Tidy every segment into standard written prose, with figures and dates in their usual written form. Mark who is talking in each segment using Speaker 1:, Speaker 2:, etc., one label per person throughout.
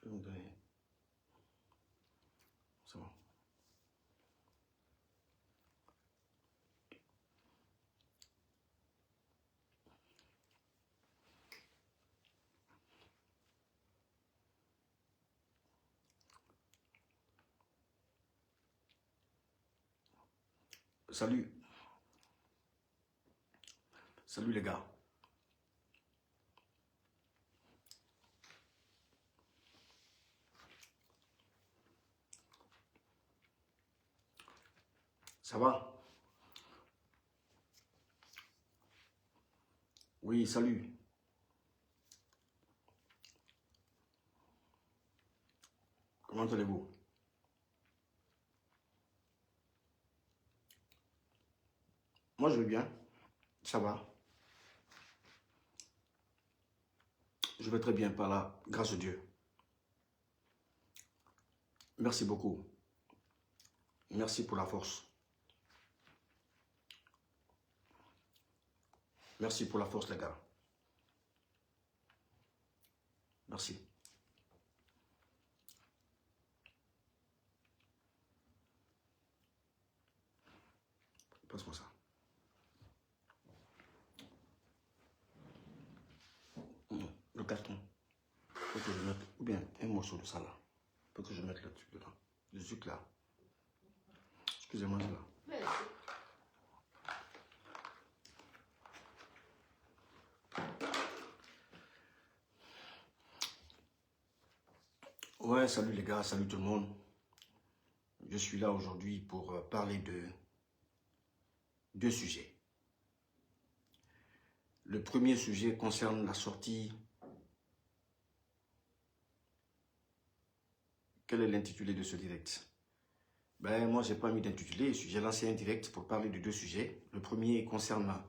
Speaker 1: peux me donner. C'est bon. Salut. Salut les gars. Ça va? Oui, salut. Comment allez-vous? Moi, je vais bien. Ça va. Je vais très bien par là, grâce à Dieu. Merci beaucoup. Merci pour la force. Merci pour la force, les gars. Merci. Passe-moi ça. Le carton. Faut que je mette, ou bien un morceau de ça là. Faut que je mette le truc dedans. Le sucre là. Excusez-moi là. Ouais, salut les gars, salut tout le monde. Je suis là aujourd'hui pour parler de deux sujets. Le premier sujet concerne la sortie. Quel est l'intitulé de ce direct? Ben, moi, je n'ai pas mis d'intitulé. J'ai lancé un direct pour parler de deux sujets. Le premier concerne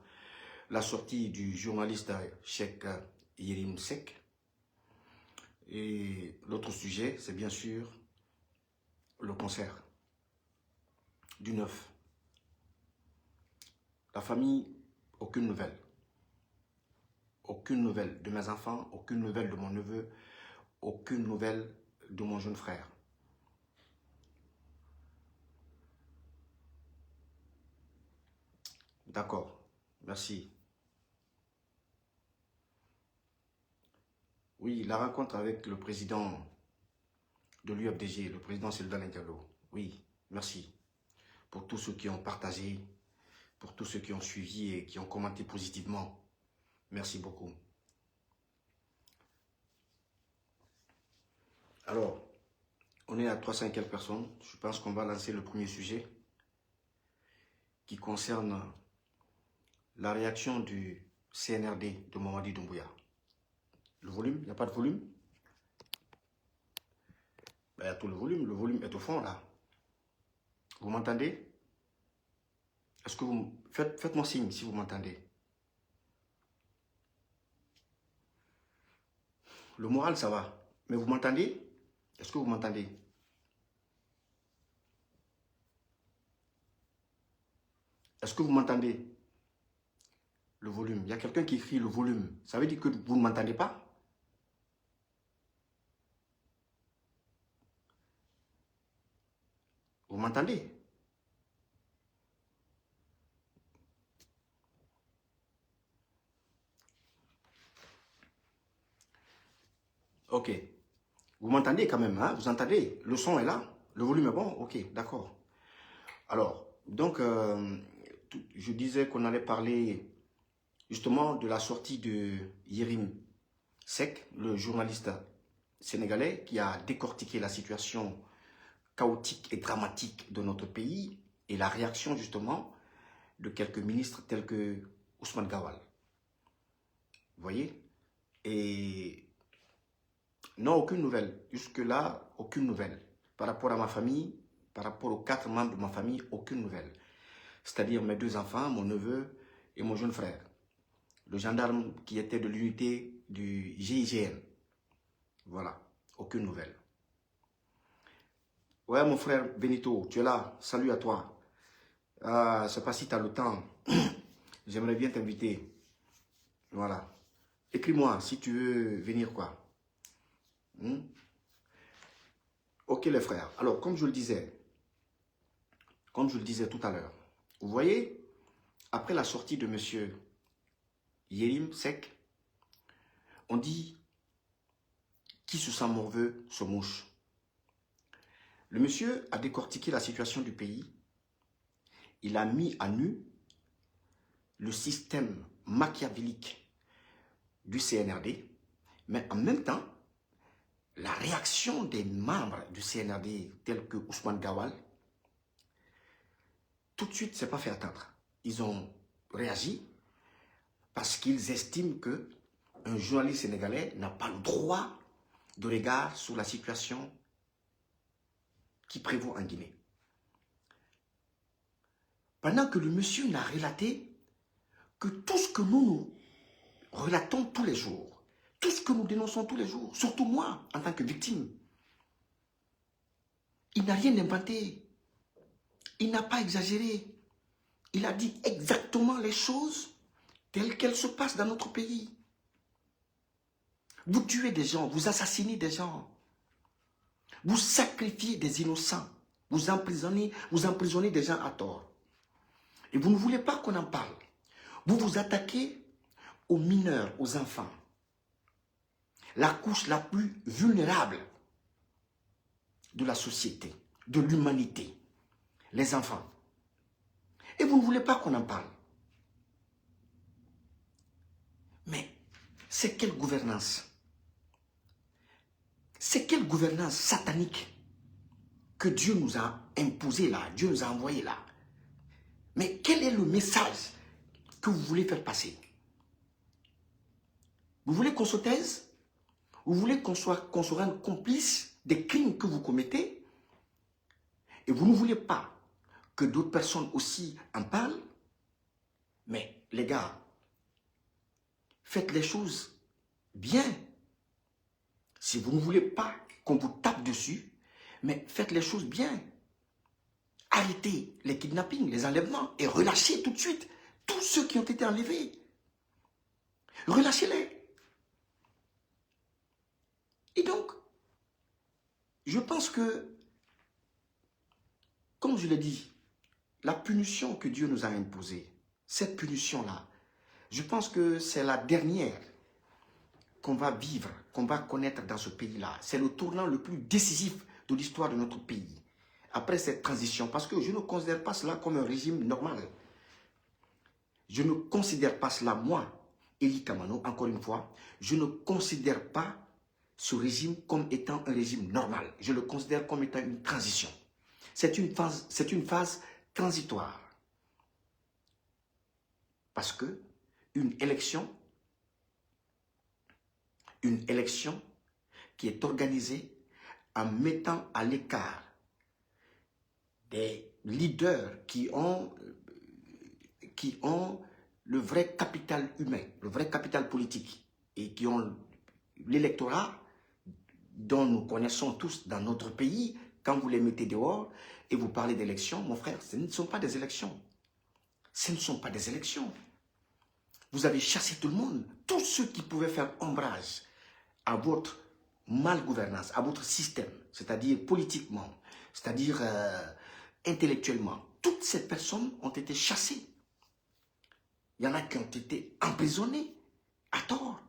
Speaker 1: la sortie du journaliste Cheikh Yérim Seck. Et l'autre sujet, c'est bien sûr le concert du 9. La famille, aucune nouvelle. Aucune nouvelle de mes enfants, aucune nouvelle de mon neveu, aucune nouvelle de mon jeune frère. D'accord, merci. Oui, la rencontre avec le président de l'UFDG, le président Sylvain Diallo. Oui, merci pour tous ceux qui ont partagé, pour tous ceux qui ont suivi et qui ont commenté positivement. Merci beaucoup. Alors, on est à 300 et quelques personnes. Je pense qu'on va lancer le premier sujet qui concerne la réaction du CNRD de Mamadi Doumbouya. Le volume, il n'y a pas de volume? Ben, il y a tout le volume est au fond là. Vous m'entendez? Est-ce que vous... Faites-moi signe si vous m'entendez. Le moral, ça va. Mais vous m'entendez? Est-ce que vous m'entendez? Est-ce que vous m'entendez? Le volume. Il y a quelqu'un qui écrit le volume. Ça veut dire que vous ne m'entendez pas? Vous m'entendez? Ok. Vous m'entendez quand même, hein? Vous entendez? Le son est là? Le volume est bon? Ok, d'accord. Alors, donc, je disais qu'on allait parler justement de la sortie de Yérim Seck, le journaliste sénégalais qui a décortiqué la situation chaotique et dramatique de notre pays et la réaction justement de quelques ministres tels que Ousmane Gawal. Vous voyez? Et non, aucune nouvelle. Jusque-là, aucune nouvelle. Par rapport à ma famille, par rapport aux 4 membres de ma famille, aucune nouvelle. C'est-à-dire mes 2 enfants, mon neveu et mon jeune frère. Le gendarme qui était de l'unité du GIGN. Voilà, aucune nouvelle. Ouais, mon frère Benito, tu es là. Salut à toi. Je ne sais pas si tu as le temps. J'aimerais bien t'inviter. Voilà. Écris-moi si tu veux venir, quoi. Ok les frères, alors comme je le disais tout à l'heure, vous voyez, après la sortie de M. Yérim Seck, on dit qui se sent morveux se mouche. Le monsieur a décortiqué la situation du pays, il a mis à nu le système machiavélique du CNRD, mais en même temps, la réaction des membres du CNRD tels que Ousmane Gawal, tout de suite, c'est pas fait attendre. Ils ont réagi parce qu'ils estiment que un journaliste sénégalais n'a pas le droit de regard sur la situation qui prévaut en Guinée. Pendant que le monsieur n'a relaté que tout ce que nous relatons tous les jours, tout ce que nous dénonçons tous les jours, surtout moi, en tant que victime. Il n'a rien inventé. Il n'a pas exagéré. Il a dit exactement les choses telles qu'elles se passent dans notre pays. Vous tuez des gens, vous assassinez des gens. Vous sacrifiez des innocents. Vous emprisonnez des gens à tort. Et vous ne voulez pas qu'on en parle. Vous vous attaquez aux mineurs, aux enfants. La couche la plus vulnérable de la société, de l'humanité. Les enfants. Et vous ne voulez pas qu'on en parle. Mais c'est quelle gouvernance? C'est quelle gouvernance satanique que Dieu nous a imposée là, Dieu nous a envoyé là? Mais quel est le message que vous voulez faire passer? Vous voulez qu'on se taise? Vous voulez qu'on se rende complice des crimes que vous commettez? Et vous ne voulez pas que d'autres personnes aussi en parlent? Mais les gars, faites les choses bien. Si vous ne voulez pas qu'on vous tape dessus, mais faites les choses bien. Arrêtez les kidnappings, les enlèvements et relâchez tout de suite tous ceux qui ont été enlevés. Relâchez-les. Et donc, je pense que, comme je l'ai dit, la punition que Dieu nous a imposée, cette punition-là, je pense que c'est la dernière qu'on va vivre, qu'on va connaître dans ce pays-là. C'est le tournant le plus décisif de l'histoire de notre pays. Après cette transition, parce que je ne considère pas cela comme un régime normal. Je ne considère pas cela, moi, Eli Kamano, encore une fois, je ne considère pas ce régime comme étant un régime normal. Je le considère comme étant une transition. C'est une phase transitoire. Parce que une élection qui est organisée en mettant à l'écart des leaders qui ont le vrai capital humain, le vrai capital politique et qui ont l'électorat dont nous connaissons tous dans notre pays. Quand vous les mettez dehors et vous parlez d'élections, mon frère, ce ne sont pas des élections. Ce ne sont pas des élections. Vous avez chassé tout le monde, tous ceux qui pouvaient faire ombrage à votre malgouvernance, à votre système, c'est-à-dire politiquement, c'est-à-dire intellectuellement. Toutes ces personnes ont été chassées. Il y en a qui ont été emprisonnés à tort.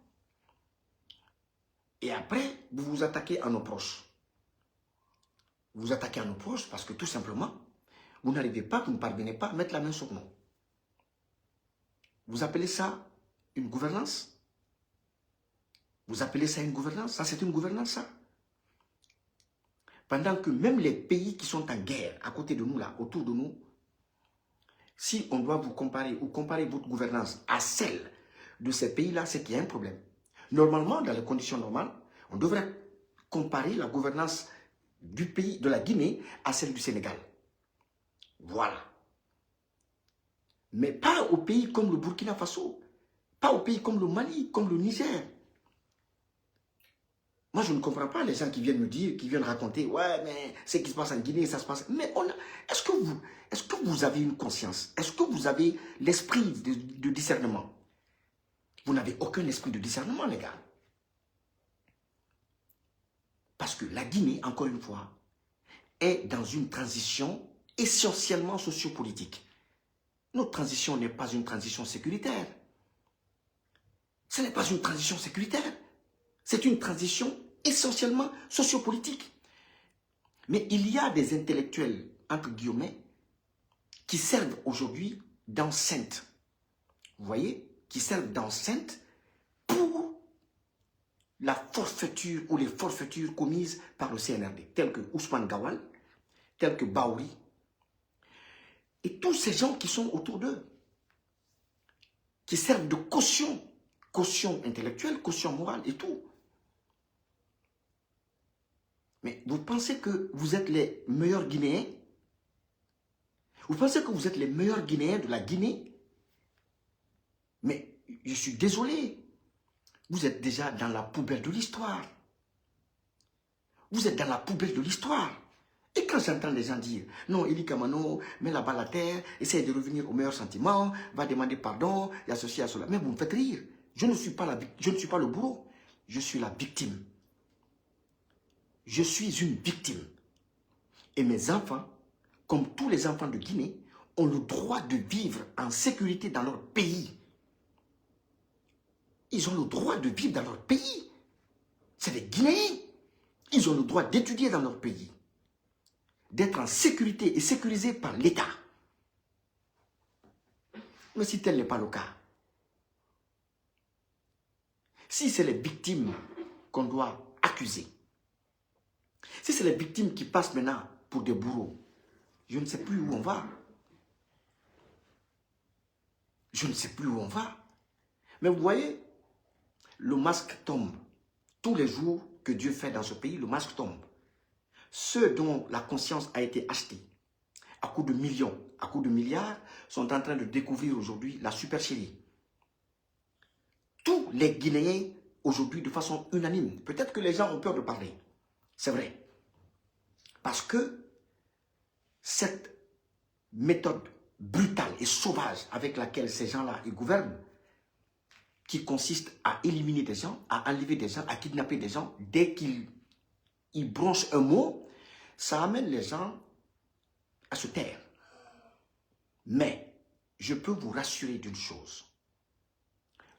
Speaker 1: Et après, vous vous attaquez à nos proches. Vous vous attaquez à nos proches parce que tout simplement, vous n'arrivez pas, vous ne parvenez pas à mettre la main sur nous. Vous appelez ça une gouvernance? Vous appelez ça une gouvernance? Ça, c'est une gouvernance, ça? Pendant que même les pays qui sont en guerre, à côté de nous, là, autour de nous, si on doit vous comparer ou comparer votre gouvernance à celle de ces pays-là, c'est qu'il y a un problème. Normalement, dans les conditions normales, on devrait comparer la gouvernance du pays, de la Guinée, à celle du Sénégal. Voilà. Mais pas aux pays comme le Burkina Faso, pas aux pays comme le Mali, comme le Niger. Moi, je ne comprends pas les gens qui viennent me dire, qui viennent raconter, ouais, mais ce qui se passe en Guinée, ça se passe. Mais est-ce que vous avez une conscience? Est-ce que vous avez l'esprit de discernement? Vous n'avez aucun esprit de discernement, les gars. Parce que la Guinée, encore une fois, est dans une transition essentiellement sociopolitique. Notre transition n'est pas une transition sécuritaire. Ce n'est pas une transition sécuritaire. C'est une transition essentiellement sociopolitique. Mais il y a des intellectuels, entre guillemets, qui servent aujourd'hui d'enceinte. Vous voyez? Qui servent d'enceinte pour la forfaiture ou les forfaitures commises par le CNRD, tels que Ousmane Gawal, tels que Baouri, et tous ces gens qui sont autour d'eux, qui servent de caution intellectuelle, caution morale et tout. Mais vous pensez que vous êtes les meilleurs Guinéens? Vous pensez que vous êtes les meilleurs Guinéens de la Guinée? Mais je suis désolé. Vous êtes déjà dans la poubelle de l'histoire. Vous êtes dans la poubelle de l'histoire. Et quand j'entends les gens dire, non, Eli Kamano met la balle à terre, essaye de revenir au meilleur sentiment, va demander pardon, il y a ceci, il y a cela. Mais vous me faites rire. Je ne suis pas le bourreau. Je suis la victime. Je suis une victime. Et mes enfants, comme tous les enfants de Guinée, ont le droit de vivre en sécurité dans leur pays. Ils ont le droit de vivre dans leur pays. C'est des Guinéens. Ils ont le droit d'étudier dans leur pays. D'être en sécurité et sécurisés par l'État. Mais si tel n'est pas le cas, si c'est les victimes qu'on doit accuser, si c'est les victimes qui passent maintenant pour des bourreaux, je ne sais plus où on va. Je ne sais plus où on va. Mais vous voyez, le masque tombe. Tous les jours que Dieu fait dans ce pays, le masque tombe. Ceux dont la conscience a été achetée à coups de millions, à coups de milliards, sont en train de découvrir aujourd'hui la supercherie. Tous les Guinéens, aujourd'hui, de façon unanime, peut-être que les gens ont peur de parler. C'est vrai. Parce que cette méthode brutale et sauvage avec laquelle ces gens-là gouvernent, qui consiste à éliminer des gens, à enlever des gens, à kidnapper des gens, dès qu'ils bronchent un mot, ça amène les gens à se taire. Mais je peux vous rassurer d'une chose.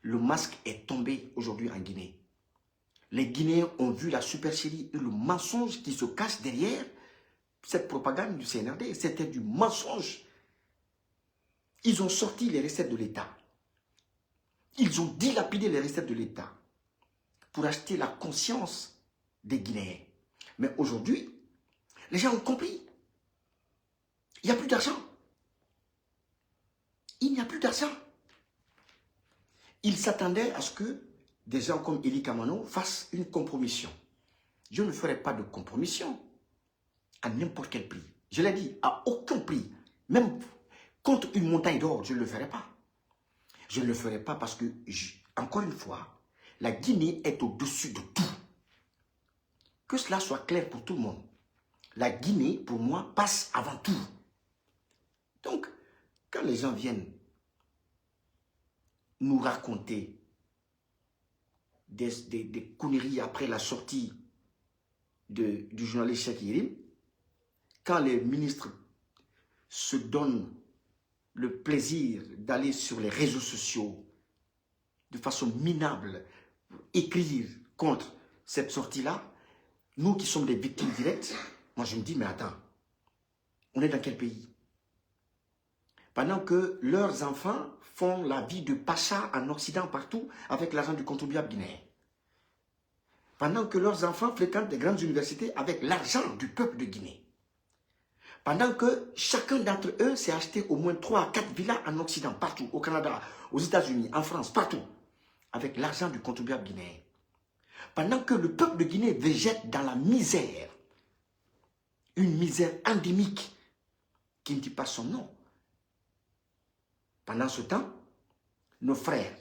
Speaker 1: Le masque est tombé aujourd'hui en Guinée. Les Guinéens ont vu la supercherie et le mensonge qui se cache derrière cette propagande du CNRD. C'était du mensonge. Ils ont sorti les recettes de l'État. Ils ont dilapidé les recettes de l'État pour acheter la conscience des Guinéens. Mais aujourd'hui, les gens ont compris. Il n'y a plus d'argent. Il n'y a plus d'argent. Ils s'attendaient à ce que des gens comme Eli Kamano fassent une compromission. Je ne ferai pas de compromission à n'importe quel prix. Je l'ai dit, à aucun prix. Même contre une montagne d'or, je ne le ferai pas. Je ne le ferai pas parce que, encore une fois, la Guinée est au-dessus de tout. Que cela soit clair pour tout le monde. La Guinée, pour moi, passe avant tout. Donc, quand les gens viennent nous raconter des conneries après la sortie du journaliste Cheikh Yérim, quand les ministres se donnent le plaisir d'aller sur les réseaux sociaux de façon minable, écrire contre cette sortie-là, nous qui sommes des victimes directes, moi je me dis, mais attends, on est dans quel pays? Pendant que leurs enfants font la vie de pacha en Occident partout avec l'argent du contribuable guinéen. Pendant que leurs enfants fréquentent des grandes universités avec l'argent du peuple de Guinée. Pendant que chacun d'entre eux s'est acheté au moins 3 à 4 villas en Occident, partout, au Canada, aux États-Unis, en France, partout, avec l'argent du contribuable guinéen. Pendant que le peuple de Guinée végète dans la misère, une misère endémique qui ne dit pas son nom. Pendant ce temps, nos frères,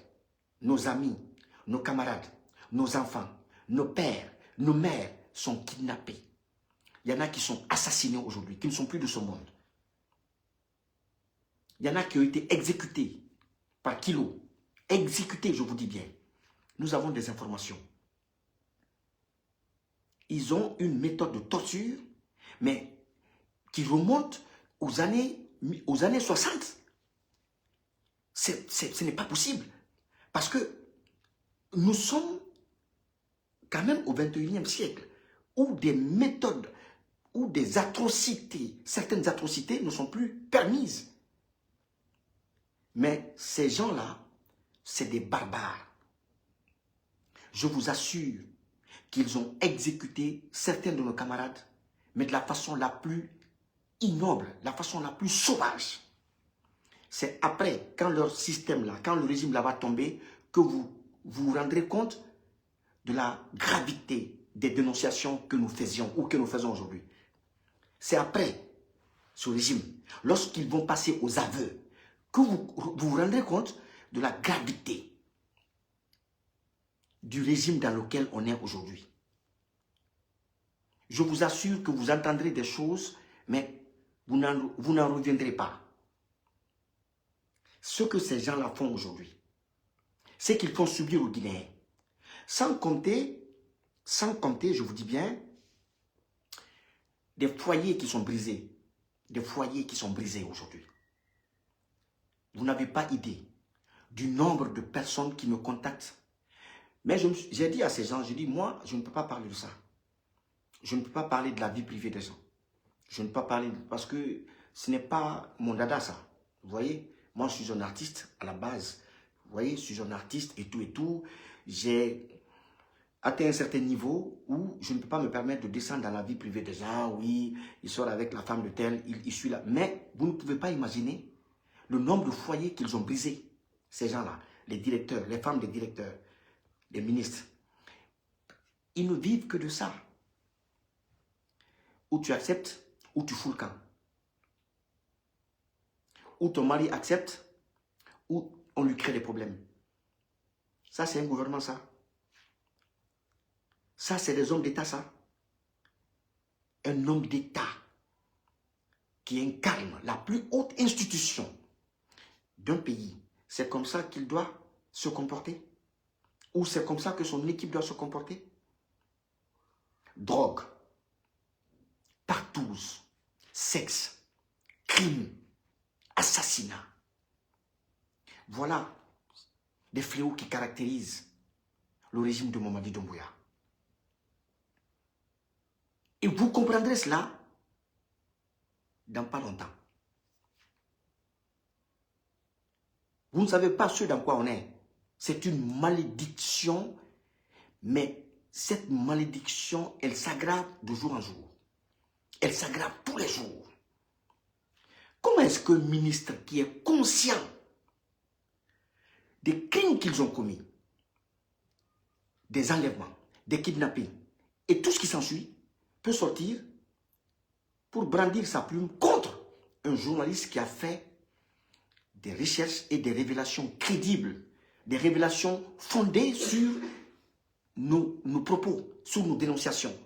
Speaker 1: nos amis, nos camarades, nos enfants, nos pères, nos mères sont kidnappés. Il y en a qui sont assassinés aujourd'hui, qui ne sont plus de ce monde. Il y en a qui ont été exécutés par kilo. Exécutés, je vous dis bien. Nous avons des informations. Ils ont une méthode de torture, mais qui remonte aux années 60. Ce n'est pas possible. Parce que nous sommes quand même au 21e siècle, où des méthodes, où des atrocités, certaines atrocités ne sont plus permises. Mais ces gens-là, c'est des barbares. Je vous assure qu'ils ont exécuté certains de nos camarades, mais de la façon la plus ignoble, la façon la plus sauvage. C'est après, quand leur système-là, quand le régime là va tomber, que vous vous rendrez compte de la gravité des dénonciations que nous faisions ou que nous faisons aujourd'hui. C'est après ce régime, lorsqu'ils vont passer aux aveux, que vous rendrez compte de la gravité du régime dans lequel on est aujourd'hui. Je vous assure que vous entendrez des choses, mais vous n'en reviendrez pas. Ce que ces gens-là font aujourd'hui, c'est qu'ils font subir aux Guinéens. Sans compter, je vous dis bien, des foyers qui sont brisés. Des foyers qui sont brisés aujourd'hui. Vous n'avez pas idée du nombre de personnes qui me contactent. Mais j'ai dit à ces gens, j'ai dit, moi, je ne peux pas parler de ça. Je ne peux pas parler de la vie privée des gens. Je ne peux pas parler, parce que ce n'est pas mon dada, ça. Vous voyez, moi, je suis un artiste à la base. Vous voyez, je suis un artiste et tout et tout. J'ai atteint un certain niveau où je ne peux pas me permettre de descendre dans la vie privée des gens. Oui, il sort avec la femme de tel, il suit là. Mais vous ne pouvez pas imaginer le nombre de foyers qu'ils ont brisés, ces gens-là, les directeurs, les femmes des directeurs, les ministres. Ils ne vivent que de ça. Ou tu acceptes, ou tu fous le camp. Ou ton mari accepte, ou on lui crée des problèmes. Ça, c'est un gouvernement, ça. Ça, c'est des hommes d'État, ça. Un homme d'État qui incarne la plus haute institution d'un pays. C'est comme ça qu'il doit se comporter? Ou c'est comme ça que son équipe doit se comporter? Drogue, partouze, sexe, crime, assassinat. Voilà des fléaux qui caractérisent le régime de Mamadi Doumbouya. Et vous comprendrez cela dans pas longtemps. Vous ne savez pas ce dans quoi on est. C'est une malédiction, mais cette malédiction, elle s'aggrave de jour en jour. Elle s'aggrave tous les jours. Comment est-ce qu'un ministre qui est conscient des crimes qu'ils ont commis, des enlèvements, des kidnappings et tout ce qui s'ensuit, peut sortir pour brandir sa plume contre un journaliste qui a fait des recherches et des révélations crédibles, des révélations fondées sur nos propos, sur nos dénonciations.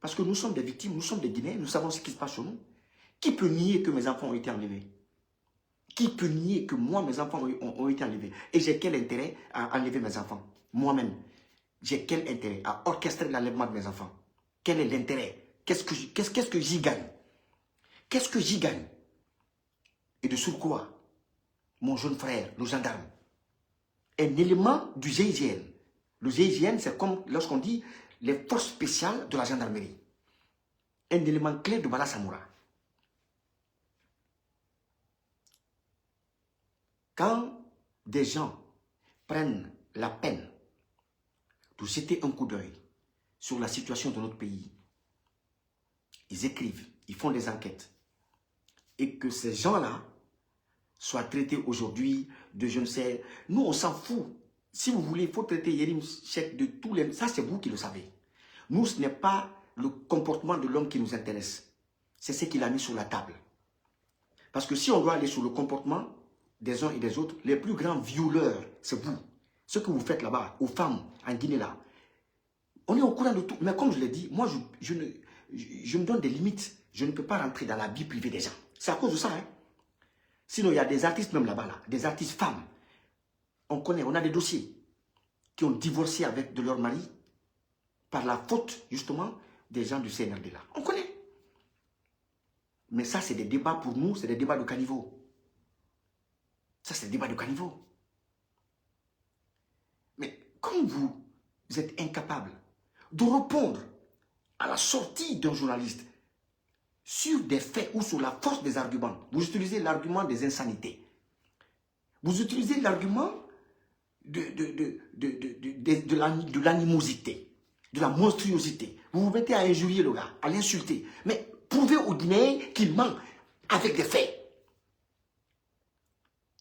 Speaker 1: Parce que nous sommes des victimes, nous sommes des Guinéens, nous savons ce qui se passe chez nous. Qui peut nier que mes enfants ont été enlevés? Qui peut nier que moi, mes enfants ont été enlevés? Et j'ai quel intérêt à enlever mes enfants? Moi-même, j'ai quel intérêt à orchestrer l'enlèvement de mes enfants? Quel est l'intérêt? Qu'est-ce que j'y gagne? Qu'est-ce que j'y gagne? Et de surcroît, mon jeune frère, le gendarme, un élément du GIGN. Le GIGN, c'est comme lorsqu'on dit les forces spéciales de la gendarmerie. Un élément clé de Bala Samoura. Quand des gens prennent la peine de jeter un coup d'œil sur la situation de notre pays, ils écrivent, ils font des enquêtes, et que ces gens-là soient traités aujourd'hui de je ne sais... Nous, on s'en fout. Si vous voulez, il faut traiter Yérim Seck de tous les... Ça, c'est vous qui le savez. Nous, ce n'est pas le comportement de l'homme qui nous intéresse. C'est ce qu'il a mis sur la table. Parce que si on doit aller sur le comportement des uns et des autres, les plus grands violeurs, c'est vous. Ce que vous faites là-bas, aux femmes, en Guinée, là. On est au courant de tout. Mais comme je l'ai dit, moi, je me donne des limites. Je ne peux pas rentrer dans la vie privée des gens. C'est à cause de ça, hein. Sinon, il y a des artistes même là-bas, là, des artistes femmes. On connaît, on a des dossiers qui ont divorcé de leur mari par la faute, justement, des gens du CNRD là. On connaît. Mais ça, c'est des débats pour nous, c'est des débats de caniveau. Ça, c'est des débats de caniveau. Mais comme vous êtes incapable de répondre à la sortie d'un journaliste sur des faits ou sur la force des arguments, vous utilisez l'argument des insanités. Vous utilisez l'argument de l'animosité, de la monstruosité. Vous vous mettez à injurier le gars, à l'insulter. Mais prouvez aux Guinéens qu'il ment avec des faits.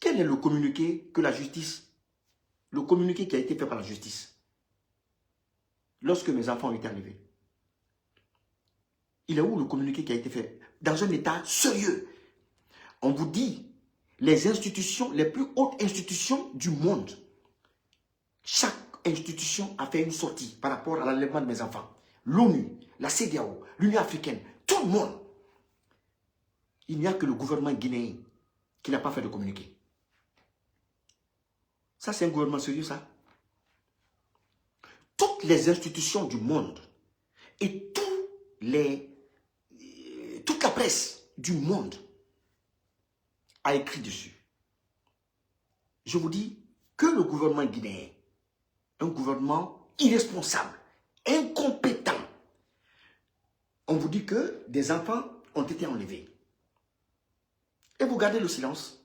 Speaker 1: Quel est le communiqué que la justice, le communiqué qui a été fait par la justice, lorsque mes enfants ont été enlevés? Il est où le communiqué qui a été fait? Dans un état sérieux. On vous dit, les institutions, les plus hautes institutions du monde, chaque institution a fait une sortie par rapport à l'enlèvement de mes enfants. L'ONU, la CEDEAO, l'Union africaine, tout le monde. Il n'y a que le gouvernement guinéen qui n'a pas fait de communiqué. Ça, c'est un gouvernement sérieux, ça. Toutes les institutions du monde et toute la presse du monde a écrit dessus. Je vous dis que le gouvernement guinéen, un gouvernement irresponsable, incompétent, on vous dit que des enfants ont été enlevés. Et vous gardez le silence,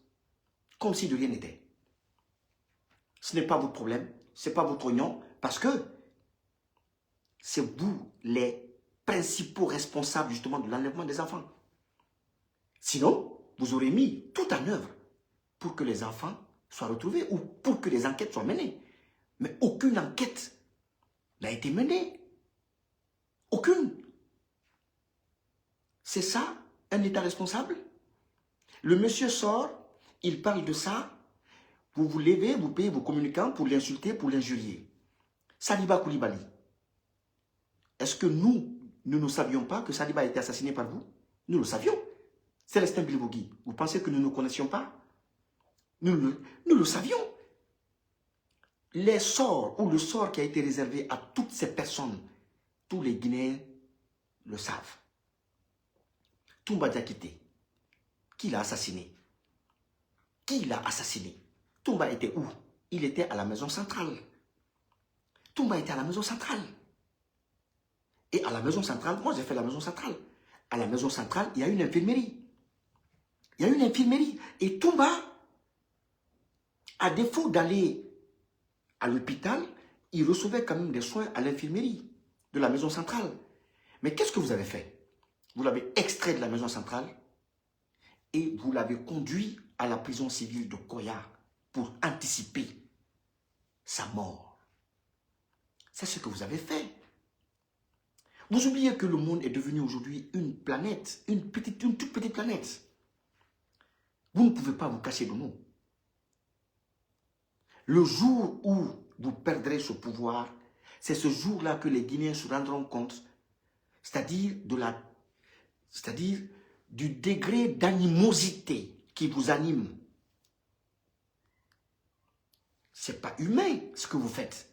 Speaker 1: comme si de rien n'était. Ce n'est pas votre problème, ce n'est pas votre oignon, parce que c'est vous les principaux responsables justement de l'enlèvement des enfants. Sinon, vous aurez mis tout en œuvre pour que les enfants soient retrouvés ou pour que les enquêtes soient menées. Mais aucune enquête n'a été menée. Aucune. C'est ça, un État responsable? Le monsieur sort, il parle de ça, vous vous levez, vous payez vos communicants pour l'insulter, pour l'injurier. Saliba Koulibaly. Est-ce que nous ne savions pas que Saliba a été assassiné par vous? Nous le savions. Célestin Bilbogui, vous pensez que nous ne connaissions pas? Nous le savions. Les sorts ou le sort qui a été réservé à toutes ces personnes, tous les Guinéens le savent. Toumba Diakité, qui l'a assassiné? Qui l'a assassiné? Toumba était où? Il était à la maison centrale. Toumba était à la maison centrale. Et à la maison centrale, moi j'ai fait la maison centrale. À la maison centrale, il y a une infirmerie. Il y a une infirmerie. Et Toumba, à défaut d'aller à l'hôpital, il recevait quand même des soins à l'infirmerie de la maison centrale. Mais qu'est-ce que vous avez fait? Vous l'avez extrait de la maison centrale et vous l'avez conduit à la prison civile de Koya pour anticiper sa mort. C'est ce que vous avez fait. Vous oubliez que le monde est devenu aujourd'hui une planète, une toute petite planète. Vous ne pouvez pas vous cacher de nous. Le jour où vous perdrez ce pouvoir, c'est ce jour-là que les Guinéens se rendront compte, c'est-à-dire du degré d'animosité qui vous anime. Ce n'est pas humain ce que vous faites.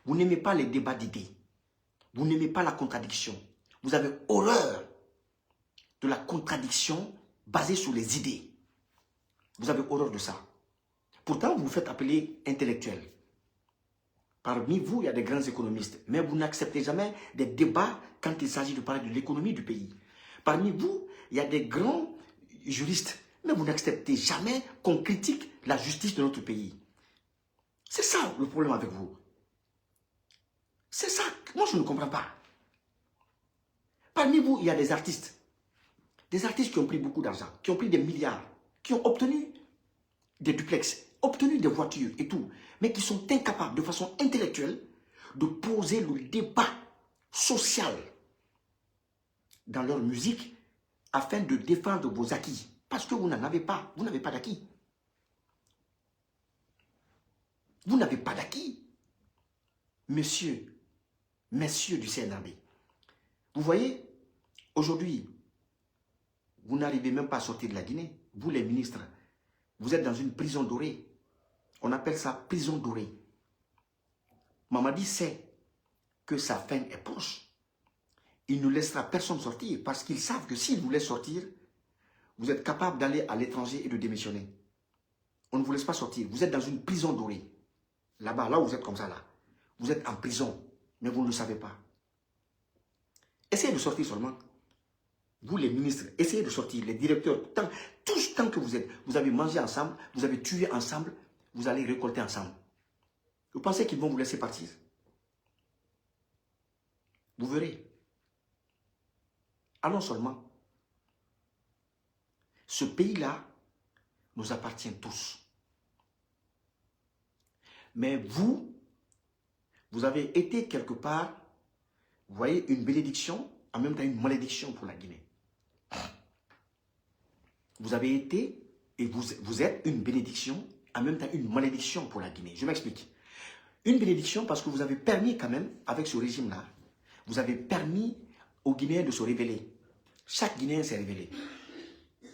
Speaker 1: Vous n'aimez pas les débats d'idées. Vous n'aimez pas la contradiction. Vous avez horreur de la contradiction basée sur les idées. Vous avez horreur de ça. Pourtant, vous vous faites appeler intellectuel. Parmi vous, il y a des grands économistes, mais vous n'acceptez jamais des débats quand il s'agit de parler de l'économie du pays. Parmi vous, il y a des grands juristes, mais vous n'acceptez jamais qu'on critique la justice de notre pays. C'est ça le problème avec vous. C'est ça. Moi, je ne comprends pas. Parmi vous, il y a des artistes. Des artistes qui ont pris beaucoup d'argent, qui ont pris des milliards, qui ont obtenu des duplex, obtenu des voitures et tout, mais qui sont incapables de façon intellectuelle de poser le débat social dans leur musique afin de défendre vos acquis. Parce que vous n'en avez pas. Vous n'avez pas d'acquis. Vous n'avez pas d'acquis. Messieurs du CNRD, vous voyez, aujourd'hui, vous n'arrivez même pas à sortir de la Guinée. Vous les ministres, vous êtes dans une prison dorée. On appelle ça prison dorée. Mamadi sait que sa fin est proche. il ne laissera personne sortir parce qu'ils savent que s'ils vous laissent sortir, vous êtes capable d'aller à l'étranger et de démissionner. On ne vous laisse pas sortir. Vous êtes dans une prison dorée. Là-bas, là où vous êtes comme ça, là. Vous êtes en prison, mais vous ne le savez pas. Essayez de sortir seulement. Vous, les ministres, essayez de sortir. Les directeurs, tous tant que vous avez mangé ensemble, vous avez tué ensemble, vous allez récolter ensemble. Vous pensez qu'ils vont vous laisser partir? Vous verrez. Allons seulement. Ce pays-là nous appartient tous. Mais vous avez été quelque part, vous voyez, une bénédiction, en même temps une malédiction pour la Guinée. Vous avez été, et vous êtes une bénédiction, en même temps une malédiction pour la Guinée. Je m'explique. Une bénédiction parce que vous avez permis quand même, avec ce régime-là, vous avez permis aux Guinéens de se révéler. Chaque Guinéen s'est révélé.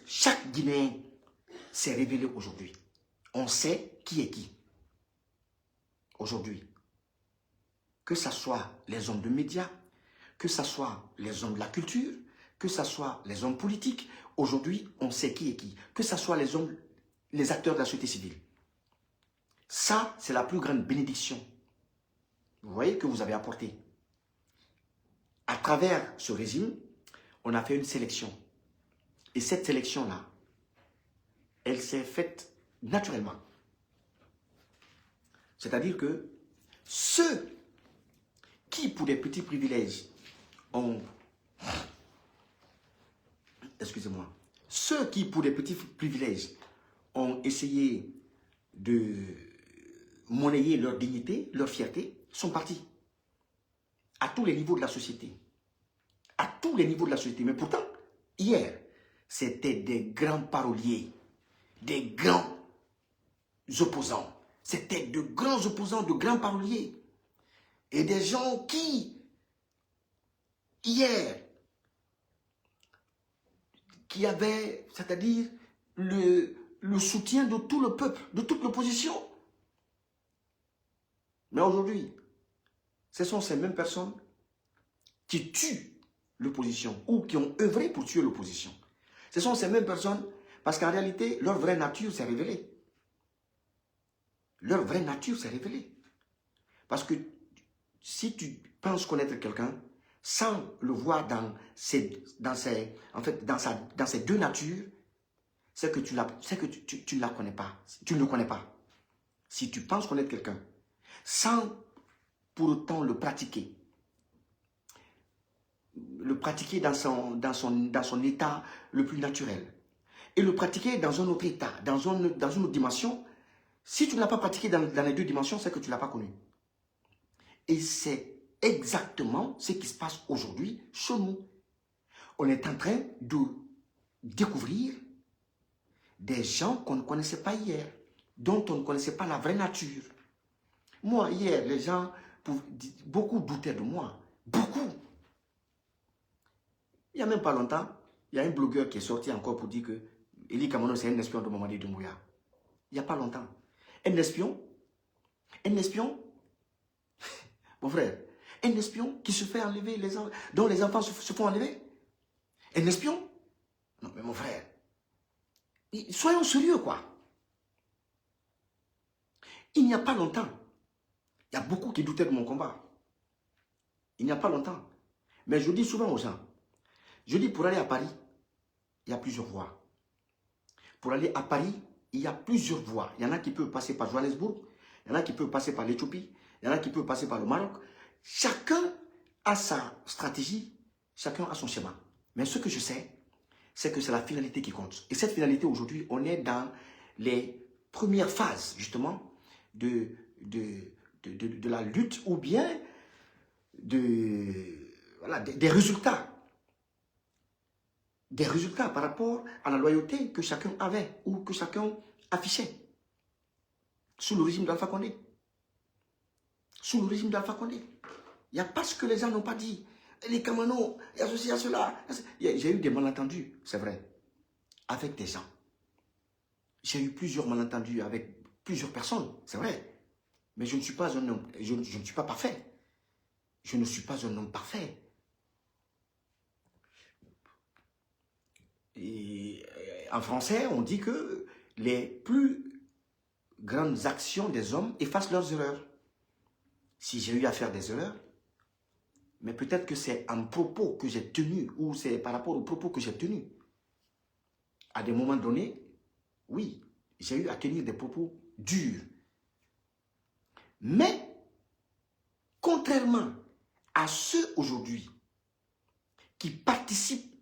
Speaker 1: Chaque Guinéen s'est révélé aujourd'hui. On sait qui est qui. Aujourd'hui. Que ce soit les hommes de médias, que ce soit les hommes de la culture, que ce soit les hommes politiques. Aujourd'hui, on sait qui est qui. Que ce soit les acteurs de la société civile. Ça, c'est la plus grande bénédiction. Vous voyez que vous avez apporté. À travers ce régime, on a fait une sélection. Et cette sélection-là, elle s'est faite naturellement. C'est-à-dire que ceux qui, pour des petits privilèges, ont... Excusez-moi. Ceux qui, pour des petits privilèges, ont essayé de monnayer leur dignité, leur fierté, sont partis. À tous les niveaux de la société. À tous les niveaux de la société. Mais pourtant, hier, c'était des grands paroliers, des grands opposants. C'était de grands opposants, de grands paroliers. Et des gens qui, hier, qui avaient, c'est-à-dire, le soutien de tout le peuple, de toute l'opposition. Mais aujourd'hui, ce sont ces mêmes personnes qui tuent l'opposition ou qui ont œuvré pour tuer l'opposition. Ce sont ces mêmes personnes parce qu'en réalité, leur vraie nature s'est révélée. Leur vraie nature s'est révélée. Parce que si tu penses connaître quelqu'un, sans le voir dans ses deux natures, c'est que tu ne la connais pas. Tu ne le connais pas. Si tu penses connaître quelqu'un, sans pour autant le pratiquer dans son état le plus naturel, et le pratiquer dans un autre état, dans une autre dimension, si tu ne l'as pas pratiqué dans les deux dimensions, c'est que tu ne l'as pas connu. Et c'est exactement ce qui se passe aujourd'hui chez nous. On est en train de découvrir des gens qu'on ne connaissait pas hier, dont on ne connaissait pas la vraie nature. Moi, hier, les gens, beaucoup doutaient de moi. Beaucoup. Il n'y a même pas longtemps, il y a un blogueur qui est sorti encore pour dire que Eli Kamano, c'est un espion de Mamadi Doumbouya. Il n'y a pas longtemps. Un espion, mon frère, un espion qui se fait enlever, dont les enfants se font enlever. Un espion? Non, mais mon frère, soyons sérieux, quoi. Il n'y a pas longtemps, il y a beaucoup qui doutaient de mon combat. Il n'y a pas longtemps. Mais je dis souvent aux gens, je dis pour aller à Paris, il y a plusieurs voies. Pour aller à Paris, il y a plusieurs voies. Il y en a qui peuvent passer par Johannesburg, il y en a qui peuvent passer par l'Éthiopie, il y en a qui peuvent passer par le Maroc. Chacun a sa stratégie, chacun a son schéma. Mais ce que je sais, c'est que c'est la finalité qui compte. Et cette finalité, aujourd'hui, on est dans les premières phases, justement, de la lutte ou bien des résultats. Des résultats par rapport à la loyauté que chacun avait ou que chacun affichait sous le régime d'Alpha Condé. Sous le régime d'Alpha Condé. Il n'y a pas ce que les gens n'ont pas dit. Les Kamano, il y a ceci, il y a cela. J'ai eu des malentendus, c'est vrai, avec des gens. J'ai eu plusieurs malentendus avec plusieurs personnes, c'est vrai. Mais je ne suis pas un homme, je ne suis pas parfait. Je ne suis pas un homme parfait. en français, on dit que les plus grandes actions des hommes effacent leurs erreurs. Si j'ai eu à faire des erreurs, mais peut-être que c'est un propos que j'ai tenu ou c'est par rapport aux propos que j'ai tenus. À des moments donnés, oui, j'ai eu à tenir des propos durs. Mais, contrairement à ceux aujourd'hui qui participent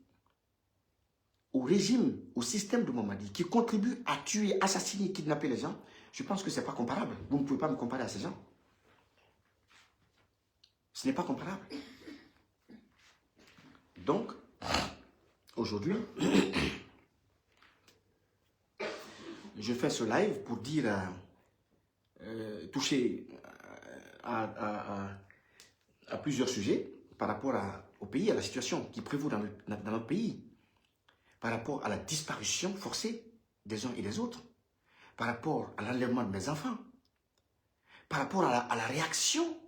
Speaker 1: au régime, au système de Mamadi, qui contribuent à tuer, assassiner, kidnapper les gens, je pense que ce n'est pas comparable. Vous ne pouvez pas me comparer à ces gens. Ce n'est pas comparable. Donc, aujourd'hui, je fais ce live pour dire, toucher à plusieurs sujets par rapport au pays, à la situation qui prévaut dans notre pays, par rapport à la disparition forcée des uns et des autres, par rapport à l'enlèvement de mes enfants, par rapport à la réaction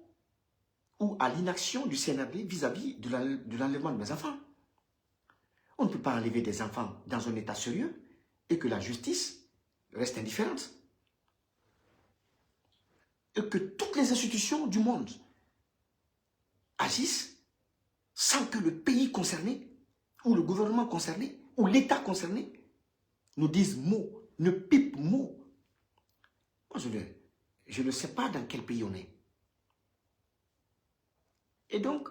Speaker 1: ou à l'inaction du CNRD vis-à-vis de l'enlèvement de mes enfants. On ne peut pas enlever des enfants dans un état sérieux et que la justice reste indifférente. Et que toutes les institutions du monde agissent sans que le pays concerné, ou le gouvernement concerné, ou l'État concerné, nous dise mot, ne pipe mot. Moi, je ne sais pas dans quel pays on est. Et donc,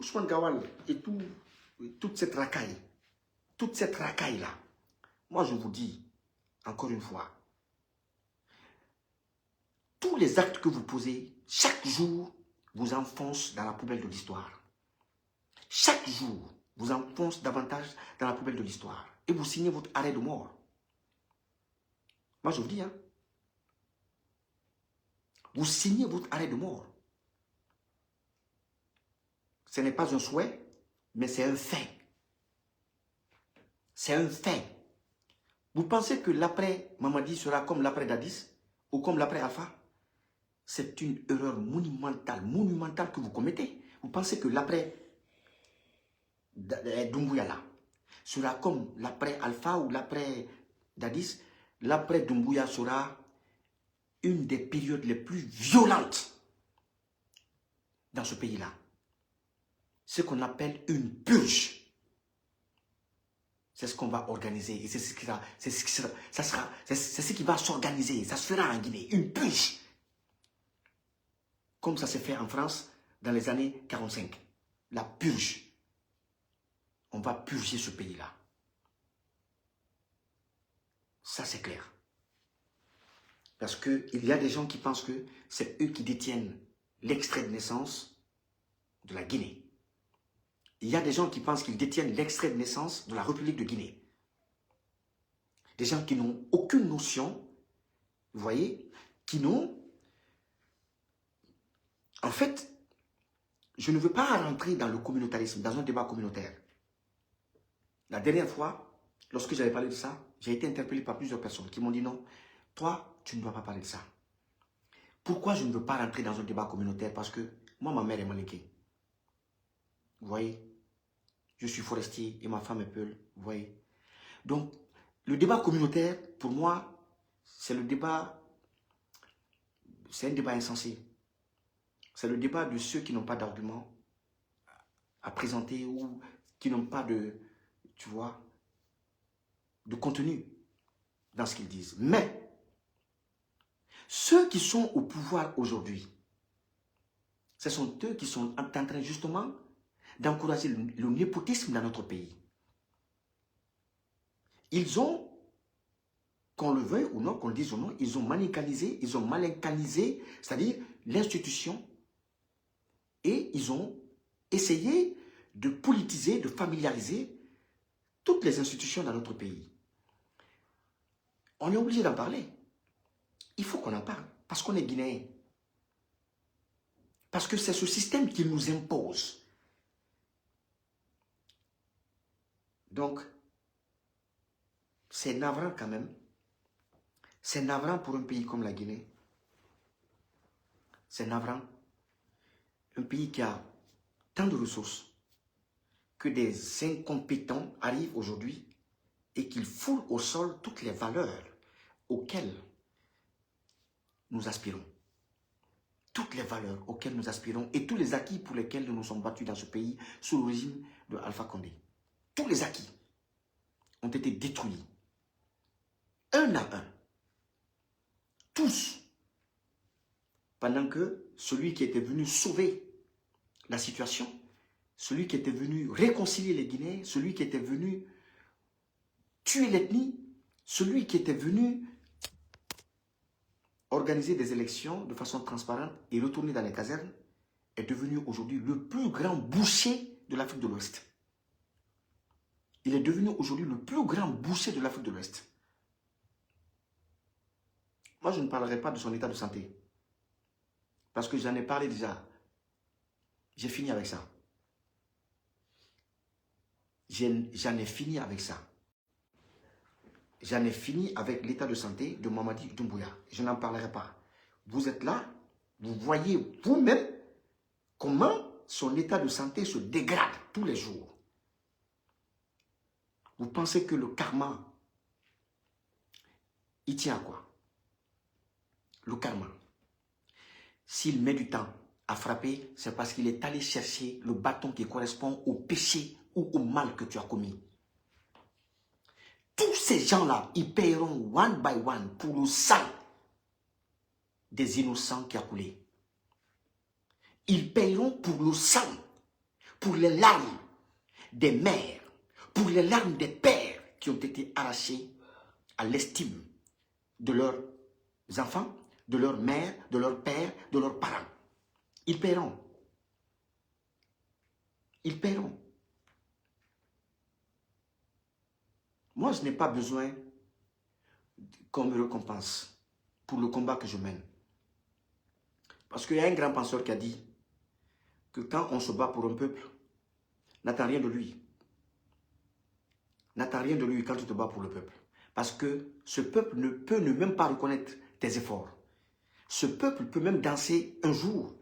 Speaker 1: Ousmane Gawal et toute cette racaille-là, moi je vous dis, encore une fois, tous les actes que vous posez, chaque jour, vous enfonce dans la poubelle de l'histoire. Chaque jour, vous enfonce davantage dans la poubelle de l'histoire. Et vous signez votre arrêt de mort. Moi, je vous dis, hein. Vous signez votre arrêt de mort. Ce n'est pas un souhait, mais c'est un fait. C'est un fait. Vous pensez que l'après Mamadi sera comme l'après Dadis ou comme l'après Alpha? C'est une erreur monumentale que vous commettez. Vous pensez que l'après Doumbouya là sera comme l'après Alpha ou l'après Dadis? L'après Doumbouya sera une des périodes les plus violentes dans ce pays-là. Ce qu'on appelle une purge. C'est ce qu'on va organiser et c'est ce qui va s'organiser. Ça se fera en Guinée, une purge. Comme ça s'est fait en France dans les années 45. La purge. On va purger ce pays-là. Ça, c'est clair. Parce qu'il y a des gens qui pensent que c'est eux qui détiennent l'extrait de naissance de la Guinée. Il y a des gens qui pensent qu'ils détiennent l'extrait de naissance de la République de Guinée. Des gens qui n'ont aucune notion, vous voyez, qui n'ont... En fait, je ne veux pas rentrer dans le communautarisme, dans un débat communautaire. La dernière fois, lorsque j'avais parlé de ça, j'ai été interpellé par plusieurs personnes qui m'ont dit non, toi, tu ne dois pas parler de ça. Pourquoi je ne veux pas rentrer dans un débat communautaire? Parce que moi, ma mère est malinquée. Vous voyez? Je suis forestier et ma femme est Peul. Vous voyez? Donc, le débat communautaire, pour moi, c'est le débat... C'est un débat insensé. C'est le débat de ceux qui n'ont pas d'arguments à présenter ou qui n'ont pas de, tu vois, de contenu dans ce qu'ils disent. Mais, ceux qui sont au pouvoir aujourd'hui, ce sont eux qui sont en train justement d'encourager le népotisme dans notre pays. Ils ont, qu'on le veuille ou non, qu'on le dise ou non, ils ont manicalisé, ils ont malincalisé, c'est-à-dire l'institution, et ils ont essayé de politiser, de familiariser toutes les institutions dans notre pays. On est obligé d'en parler. Il faut qu'on en parle, parce qu'on est Guinéen. Parce que c'est ce système qui nous impose. Donc, c'est navrant quand même. C'est navrant pour un pays comme la Guinée. C'est navrant. Un pays qui a tant de ressources, que des incompétents arrivent aujourd'hui et qu'ils foulent au sol toutes les valeurs auxquelles nous aspirons. Toutes les valeurs auxquelles nous aspirons et tous les acquis pour lesquels nous nous sommes battus dans ce pays sous le régime de Alpha Condé. Tous les acquis ont été détruits, un à un, tous, pendant que celui qui était venu sauver la situation, celui qui était venu réconcilier les Guinéens, celui qui était venu tuer l'ethnie, celui qui était venu organiser des élections de façon transparente et retourner dans les casernes, est devenu aujourd'hui le plus grand boucher de l'Afrique de l'Ouest. Il est devenu aujourd'hui le plus grand boucher de l'Afrique de l'Ouest. Moi, je ne parlerai pas de son état de santé. Parce que j'en ai parlé déjà. J'ai fini avec ça. J'en ai fini avec ça. J'en ai fini avec l'état de santé de Mamadi Doumbouya. Je n'en parlerai pas. Vous êtes là, vous voyez vous-même comment son état de santé se dégrade tous les jours. Vous pensez que le karma, il tient à quoi? Le karma. S'il met du temps à frapper, c'est parce qu'il est allé chercher le bâton qui correspond au péché ou au mal que tu as commis. Tous ces gens-là, ils paieront one by one pour le sang des innocents qui a coulé. Ils paieront pour le sang, pour les larmes des mères, pour les larmes des pères qui ont été arrachés à l'estime de leurs enfants, de leurs mères, de leurs pères, de leurs parents. Ils paieront. Ils paieront. Moi, je n'ai pas besoin qu'on me récompense pour le combat que je mène. Parce qu'il y a un grand penseur qui a dit que quand on se bat pour un peuple, n'attends rien de lui. N'attends rien de lui quand tu te bats pour le peuple. Parce que ce peuple ne peut même pas reconnaître tes efforts. Ce peuple peut même danser un jour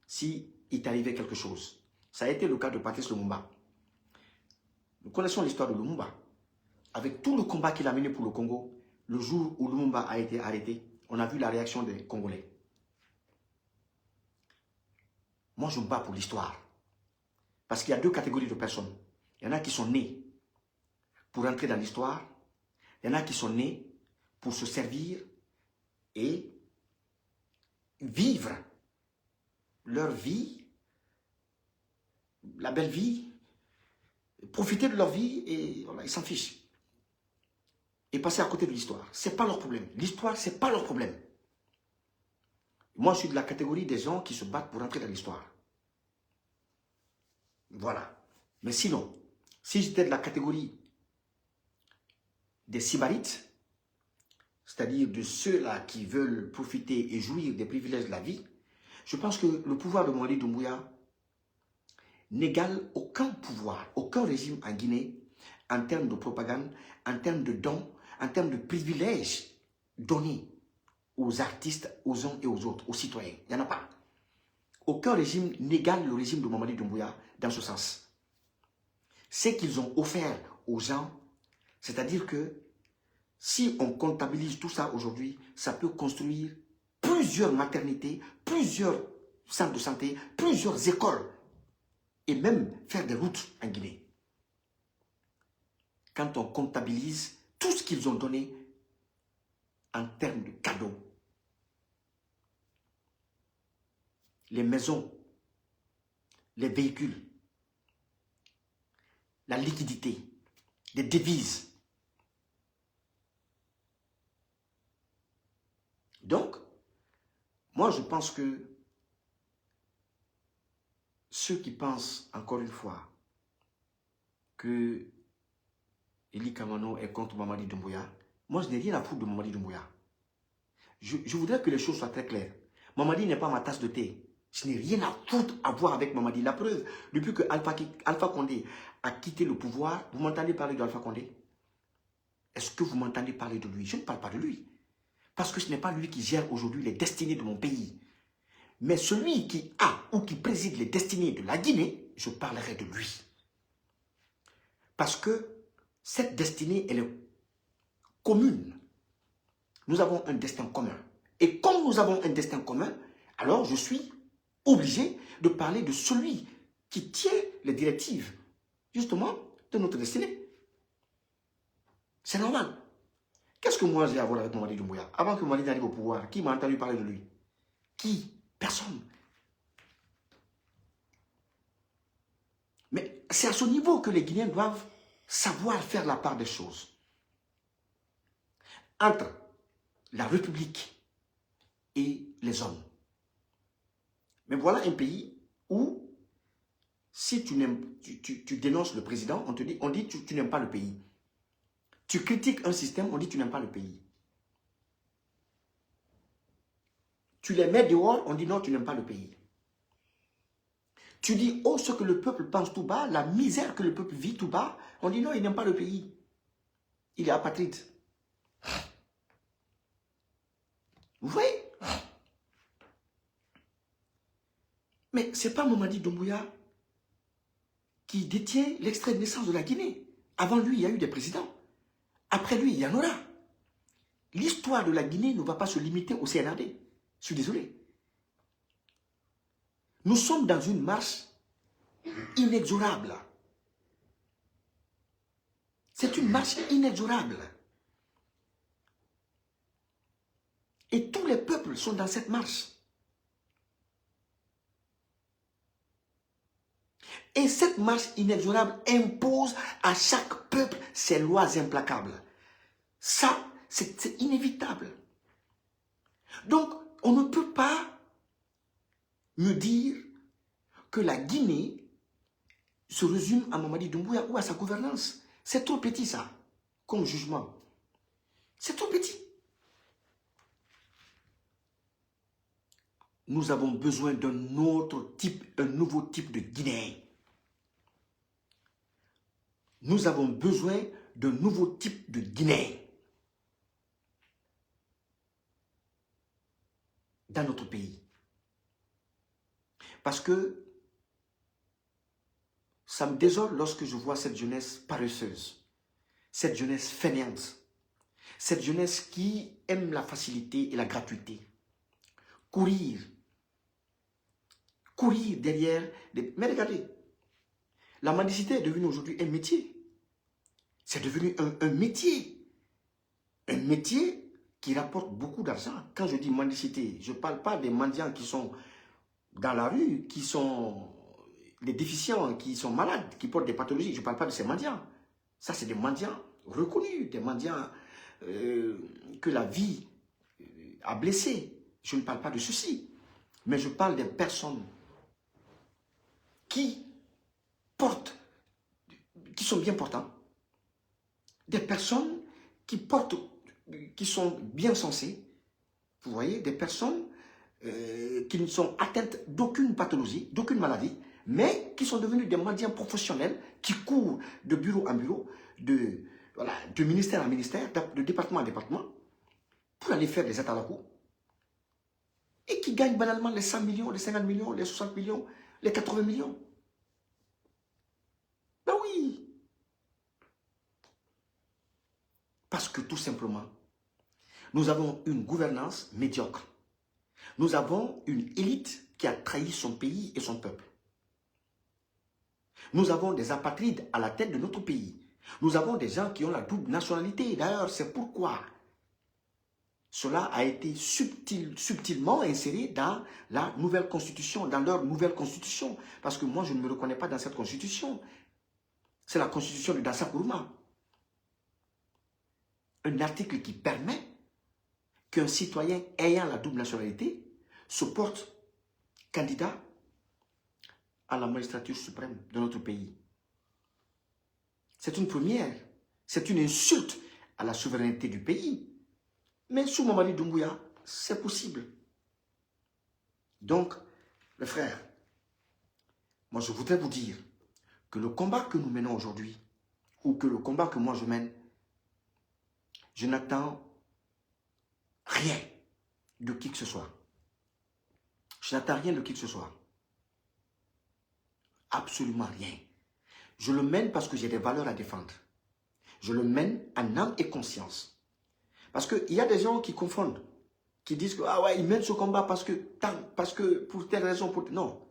Speaker 1: si il t'arrivait quelque chose. Ça a été le cas de Patrice Lumumba. Nous connaissons l'histoire de Lumumba. Avec tout le combat qu'il a mené pour le Congo, le jour où Lumumba a été arrêté, on a vu la réaction des Congolais. Moi, je me bats pour l'histoire. Parce qu'il y a deux catégories de personnes. Il y en a qui sont nés pour entrer dans l'histoire. Il y en a qui sont nés pour se servir et vivre leur vie, la belle vie, profiter de leur vie et voilà, ils s'en fichent. Et passer à côté de l'histoire. Ce n'est pas leur problème. L'histoire, ce n'est pas leur problème. Moi, je suis de la catégorie des gens qui se battent pour entrer dans l'histoire. Voilà. Mais sinon, si j'étais de la catégorie des sybarites, c'est-à-dire de ceux-là qui veulent profiter et jouir des privilèges de la vie, je pense que le pouvoir de Mamadi Doumbouya n'égale aucun pouvoir, aucun régime en Guinée, en termes de propagande, en termes de dons, en termes de privilèges donnés aux artistes, aux uns et aux autres, aux citoyens. Il n'y en a pas. Aucun régime n'égale le régime de Mamadi Doumbouya dans ce sens. Ce qu'ils ont offert aux gens, c'est-à-dire que si on comptabilise tout ça aujourd'hui, ça peut construire plusieurs maternités, plusieurs centres de santé, plusieurs écoles et même faire des routes en Guinée. Quand on comptabilise tout ce qu'ils ont donné en termes de cadeaux, les maisons, les véhicules, la liquidité, les devises. Donc, moi je pense que ceux qui pensent, encore une fois, que Eli Kamano est contre Mamadi Doumbouya, moi je n'ai rien à foutre de Mamadi Doumbouya. Je voudrais que les choses soient très claires. Mamadi n'est pas ma tasse de thé. Je n'ai rien à foutre à voir avec Mamadi. La preuve, depuis que Alpha Condé a quitté le pouvoir, vous m'entendez parler d'Alpha Condé? Est-ce que vous m'entendez parler de lui? Je ne parle pas de lui. Parce que ce n'est pas lui qui gère aujourd'hui les destinées de mon pays. Mais celui qui a ou qui préside les destinées de la Guinée, je parlerai de lui. Parce que cette destinée, elle est commune. Nous avons un destin commun. Et comme nous avons un destin commun, alors je suis obligé de parler de celui qui tient les directives, justement, de notre destinée. C'est normal. Qu'est-ce que moi j'ai à voir avec Mamadi Doumbouya? Avant que Mamadi n'arrive au pouvoir, qui m'a entendu parler de lui? Qui? Personne. Mais c'est à ce niveau que les Guinéens doivent savoir faire la part des choses. Entre la République et les hommes. Mais voilà un pays où, si tu dénonces le président, on dit tu n'aimes pas le pays. Tu critiques un système, on dit tu n'aimes pas le pays. Tu les mets dehors, on dit non, tu n'aimes pas le pays. Tu dis oh, ce que le peuple pense tout bas, la misère que le peuple vit tout bas, on dit non, il n'aime pas le pays. Il est apatride. Vous voyez? Mais ce n'est pas Mamadi Doumbouya qui détient l'extrait de naissance de la Guinée. Avant lui, il y a eu des présidents. Après lui, il y en aura. L'histoire de la Guinée ne va pas se limiter au CNRD. Je suis désolé. Nous sommes dans une marche inexorable. C'est une marche inexorable. Et tous les peuples sont dans cette marche. Et cette marche inexorable impose à chaque peuple ses lois implacables. Ça, c'est inévitable. Donc, on ne peut pas me dire que la Guinée se résume à Mamadi Doumbouya ou à sa gouvernance. C'est trop petit ça, comme jugement. C'est trop petit. Nous avons besoin d'un autre type, un nouveau type de Guinéen. Nous avons besoin d'un nouveau type de Guinéen dans notre pays. Parce que ça me désole lorsque je vois cette jeunesse paresseuse, cette jeunesse fainéante, cette jeunesse qui aime la facilité et la gratuité. Courir derrière des... Mais regardez, la mendicité est devenue aujourd'hui un métier. C'est devenu un métier. Un métier qui rapporte beaucoup d'argent. Quand je dis mendicité, je ne parle pas des mendiants qui sont dans la rue, qui sont des déficients, qui sont malades, qui portent des pathologies. Je ne parle pas de ces mendiants. Ça, c'est des mendiants reconnus, des mendiants que la vie a blessés. Je ne parle pas de ceci. Mais je parle des personnes qui portent, qui sont bien portants, des personnes qui portent, qui sont bien sensées, vous voyez, des personnes qui ne sont atteintes d'aucune pathologie, d'aucune maladie, mais qui sont devenus des mendiants professionnels qui courent de bureau en bureau, de ministère en ministère, de département en département, pour aller faire des états locaux, et qui gagnent banalement les 100 millions, les 50 millions, les 60 millions, les 80 millions. Ben oui. Parce que tout simplement, nous avons une gouvernance médiocre. Nous avons une élite qui a trahi son pays et son peuple. Nous avons des apatrides à la tête de notre pays. Nous avons des gens qui ont la double nationalité. D'ailleurs, c'est pourquoi cela a été subtilement inséré dans la nouvelle constitution, dans leur nouvelle constitution. Parce que moi, je ne me reconnais pas dans cette constitution. C'est la constitution de Dassa Kourouma. Un article qui permet qu'un citoyen ayant la double nationalité se porte candidat à la magistrature suprême de notre pays. C'est une première. C'est une insulte à la souveraineté du pays. Mais sous Mamadi Doumbouya, c'est possible. Donc, les frères, moi je voudrais vous dire que le combat que nous menons aujourd'hui, ou que le combat que moi je mène, je n'attends rien de qui que ce soit. Je n'attends rien de qui que ce soit. Absolument rien. Je le mène parce que j'ai des valeurs à défendre. Je le mène en âme et conscience. Parce qu'il y a des gens qui confondent, qui disent que, ah ouais, ils mènent ce combat parce que pour telle raison, non.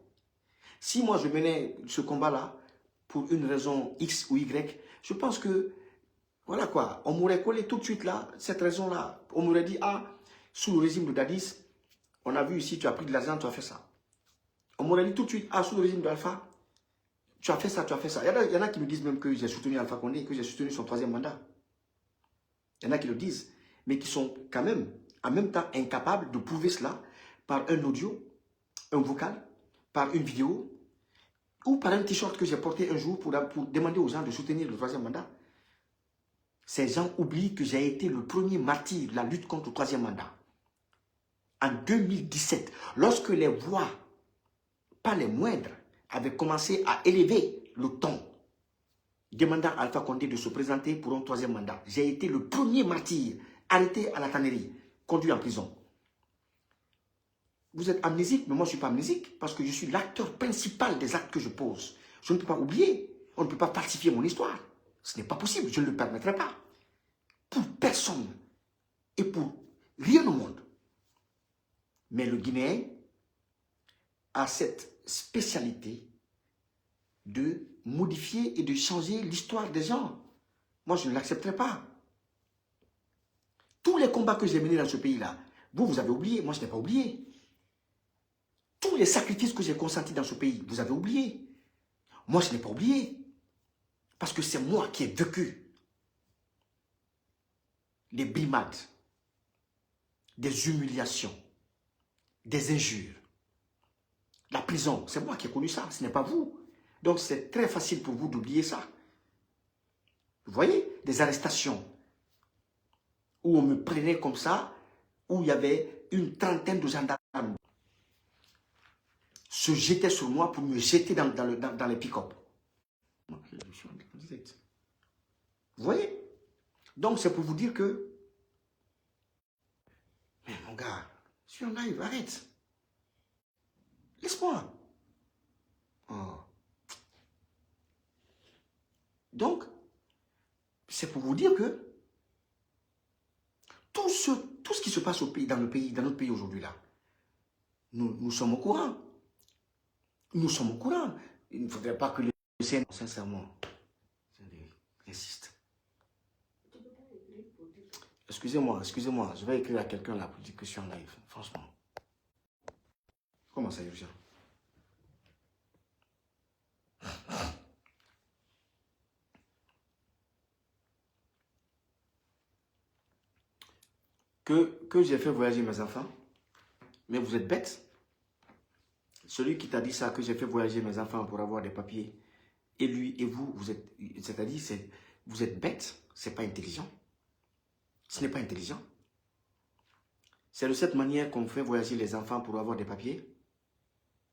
Speaker 1: Si moi je menais ce combat-là pour une raison X ou Y, je pense que, voilà quoi, on m'aurait collé tout de suite là, cette raison-là. On m'aurait dit, ah, sous le régime de Dadis, on a vu ici, tu as pris de l'argent, tu as fait ça. On m'aurait dit tout de suite, ah, sous le régime d'Alpha, tu as fait ça, tu as fait ça. Il y en a qui me disent même que j'ai soutenu Alpha Condé, que j'ai soutenu son 3e mandat. Il y en a qui le disent, mais qui sont quand même, en même temps, incapables de prouver cela par un audio, un vocal, par une vidéo, ou par un t-shirt que j'ai porté un jour pour demander aux gens de soutenir le 3e mandat. Ces gens oublient que j'ai été le premier martyr de la lutte contre le 3e mandat. En 2017, lorsque les voix, pas les moindres, avaient commencé à élever le ton, demandant à Alpha Condé de se présenter pour un 3e mandat, j'ai été le premier martyr, arrêté à la tannerie, conduit en prison. Vous êtes amnésique, mais moi je ne suis pas amnésique, parce que je suis l'acteur principal des actes que je pose. Je ne peux pas oublier, on ne peut pas falsifier mon histoire. Ce n'est pas possible, je ne le permettrai pas. Pour personne et pour rien au monde. Mais le Guinéen a cette spécialité de modifier et de changer l'histoire des gens. Moi, je ne l'accepterai pas. Tous les combats que j'ai menés dans ce pays-là, vous avez oublié, moi je n'ai pas oublié. Tous les sacrifices que j'ai consentis dans ce pays, vous avez oublié. Moi, je n'ai pas oublié. Parce que c'est moi qui ai vécu les brimades, des humiliations, des injures. La prison, c'est moi qui ai connu ça, ce n'est pas vous. Donc, c'est très facile pour vous d'oublier ça. Vous voyez, des arrestations où on me prenait comme ça, où il y avait une trentaine de gendarmes se jetaient sur moi pour me jeter dans les pick-up. Vous voyez? Donc, c'est pour vous dire que, mais mon gars, je suis en live, arrête. Laisse-moi. Oh. Donc, c'est pour vous dire que tout ce qui se passe dans notre pays aujourd'hui là, nous sommes au courant. Nous sommes au courant. Il ne faudrait pas que le CN, sincèrement, insiste. Excusez-moi, je vais écrire à quelqu'un là pour dire que je suis en live, franchement. Comment ça, urgent? Que j'ai fait voyager mes enfants, mais vous êtes bêtes. Celui qui t'a dit ça, que j'ai fait voyager mes enfants pour avoir des papiers, et lui et vous, c'est-à-dire, vous êtes bêtes, c'est pas intelligent. Ce n'est pas intelligent. C'est de cette manière qu'on fait voyager les enfants pour avoir des papiers.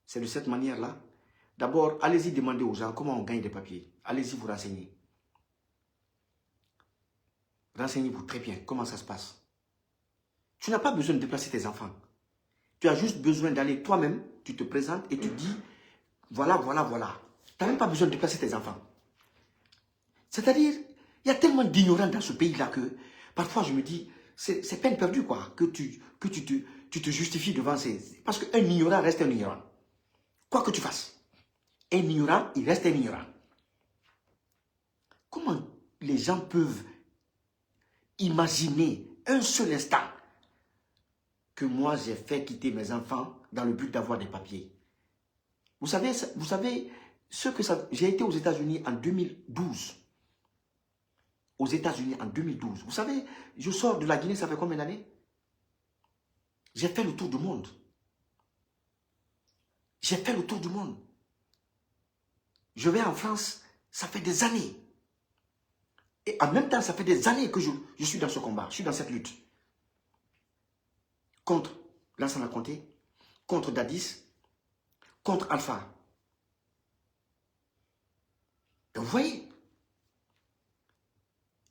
Speaker 1: C'est de cette manière-là. D'abord, allez-y demander aux gens comment on gagne des papiers. Allez-y vous renseigner. Renseignez-vous très bien comment ça se passe. Tu n'as pas besoin de déplacer tes enfants. Tu as juste besoin d'aller toi-même, tu te présentes et tu dis, voilà, voilà, voilà. Tu n'as même pas besoin de déplacer tes enfants. C'est-à-dire, il y a tellement d'ignorants dans ce pays-là que parfois je me dis, c'est peine perdue quoi, que tu te justifies devant ces... Parce qu'un ignorant reste un ignorant. Quoi que tu fasses, un ignorant, il reste un ignorant. Comment les gens peuvent imaginer un seul instant que moi j'ai fait quitter mes enfants dans le but d'avoir des papiers? Vous savez ce que ça... J'ai été aux États-Unis en 2012. Aux États-Unis en 2012. Vous savez, je sors de la Guinée, ça fait combien d'années? J'ai fait le tour du monde. J'ai fait le tour du monde. Je vais en France, ça fait des années. Et en même temps, ça fait des années que je suis dans ce combat, je suis dans cette lutte. Contre Lansana Conté, contre Dadis, contre Alpha. Et vous voyez?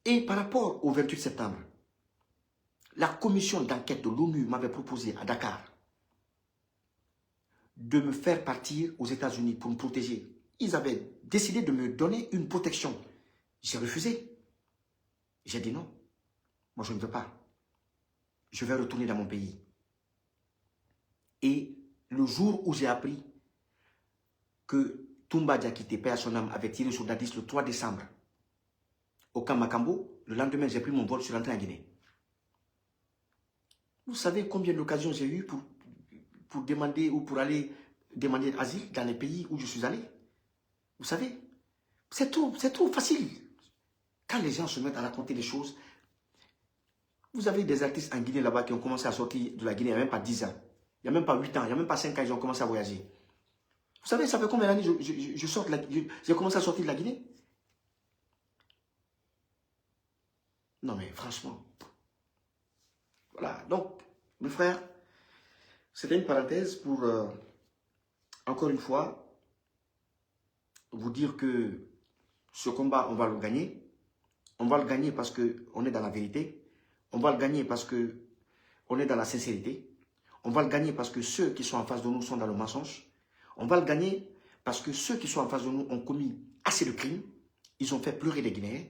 Speaker 1: Et par rapport au 28 septembre, la commission d'enquête de l'ONU m'avait proposé à Dakar de me faire partir aux États-Unis pour me protéger. Ils avaient décidé de me donner une protection. J'ai refusé. J'ai dit non. Moi, je ne veux pas. Je vais retourner dans mon pays. Et le jour où j'ai appris que Toumba Diakité, paix à son âme, avait tiré sur Dadis le 3 décembre au camp Makambo, le lendemain, j'ai pris mon vol, je suis rentré en Guinée. Vous savez combien d'occasions j'ai eu pour demander ou pour aller demander asile dans les pays où je suis allé? Vous savez, c'est trop facile. Quand les gens se mettent à raconter des choses, vous avez des artistes en Guinée là-bas qui ont commencé à sortir de la Guinée il n'y a même pas 10 ans, il n'y a même pas 8 ans, il n'y a même pas 5 ans, ils ont commencé à voyager. Vous savez, ça fait combien d'années j'ai commencé à sortir de la Guinée? Non mais franchement. Voilà, donc, mes frères, c'était une parenthèse pour, encore une fois, vous dire que ce combat, on va le gagner. On va le gagner parce qu'on est dans la vérité. On va le gagner parce qu'on est dans la sincérité. On va le gagner parce que ceux qui sont en face de nous sont dans le mensonge. On va le gagner parce que ceux qui sont en face de nous ont commis assez de crimes. Ils ont fait pleurer des Guinéens.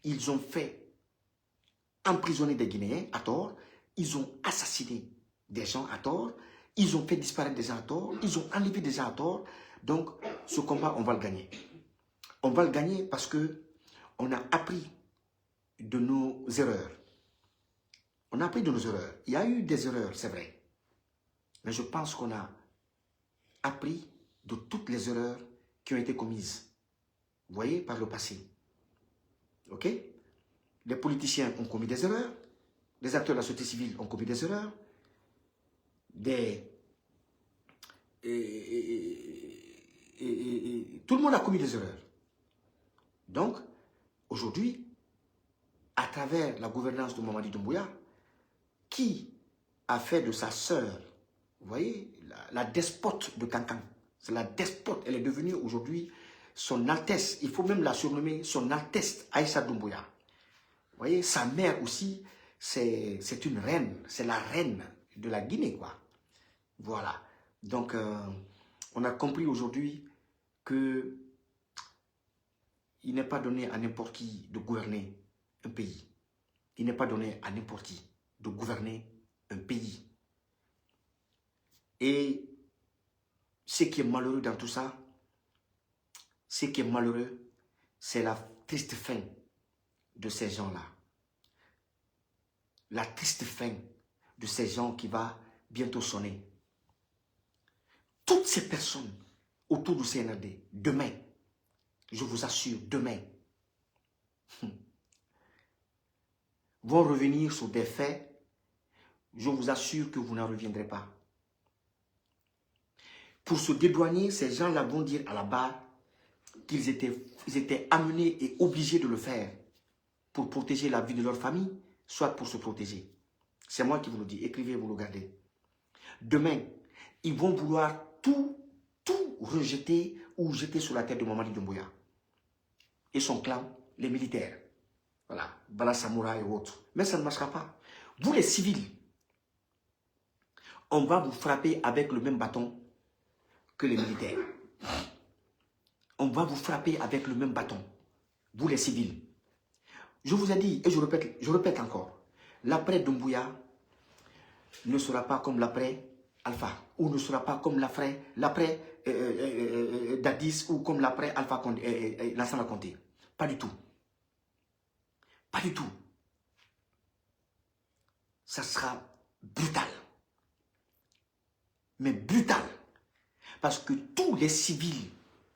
Speaker 1: Ils ont fait emprisonner des Guinéens à tort. Ils ont assassiné des gens à tort. Ils ont fait disparaître des gens à tort. Ils ont enlevé des gens à tort. Donc, ce combat, on va le gagner. On va le gagner parce qu'on a appris de nos erreurs. On a appris de nos erreurs. Il y a eu des erreurs, c'est vrai. Mais je pense qu'on a appris de toutes les erreurs qui ont été commises. Vous voyez, par le passé. OK? Les politiciens ont commis des erreurs. Les acteurs de la société civile ont commis des erreurs. Tout le monde a commis des erreurs. Donc, aujourd'hui, à travers la gouvernance de Mamadi Doumbouya, qui a fait de sa sœur, vous voyez, la despote de Kankan. C'est la despote, elle est devenue aujourd'hui son Altesse, il faut même la surnommer son Altesse Aïssa Doumbouya. Vous voyez, sa mère aussi, c'est une reine, c'est la reine de la Guinée, quoi. Voilà. Donc, on a compris aujourd'hui que il n'est pas donné à n'importe qui de gouverner un pays. Il n'est pas donné à n'importe qui de gouverner un pays. Et ce qui est malheureux dans tout ça, ce qui est malheureux, c'est la triste fin de ces gens-là. La triste fin de ces gens qui va bientôt sonner. Toutes ces personnes autour du CNRD, demain, je vous assure, demain, vont revenir sur des faits, je vous assure que vous n'en reviendrez pas. Pour se dédouaner, ces gens-là vont dire à la barre qu'ils étaient amenés et obligés de le faire pour protéger la vie de leur famille, soit pour se protéger. C'est moi qui vous le dis, écrivez, vous le gardez. Demain, ils vont vouloir tout rejeter ou jeter sur la tête de Mamadi Doumbouya et son clan, les militaires. Voilà, Bala Samoura et autres. Mais ça ne marchera pas. Vous les civils, on va vous frapper avec le même bâton que les militaires. On va vous frapper avec le même bâton. Vous les civils. Je vous ai dit, et je répète encore, l'après Doumbouya ne sera pas comme l'après Alpha, ou ne sera pas comme l'après Dadis, ou comme l'après Alpha Lansana Conté. Pas du tout. Pas du tout. Ça sera brutal. Mais brutal. Parce que tous les civils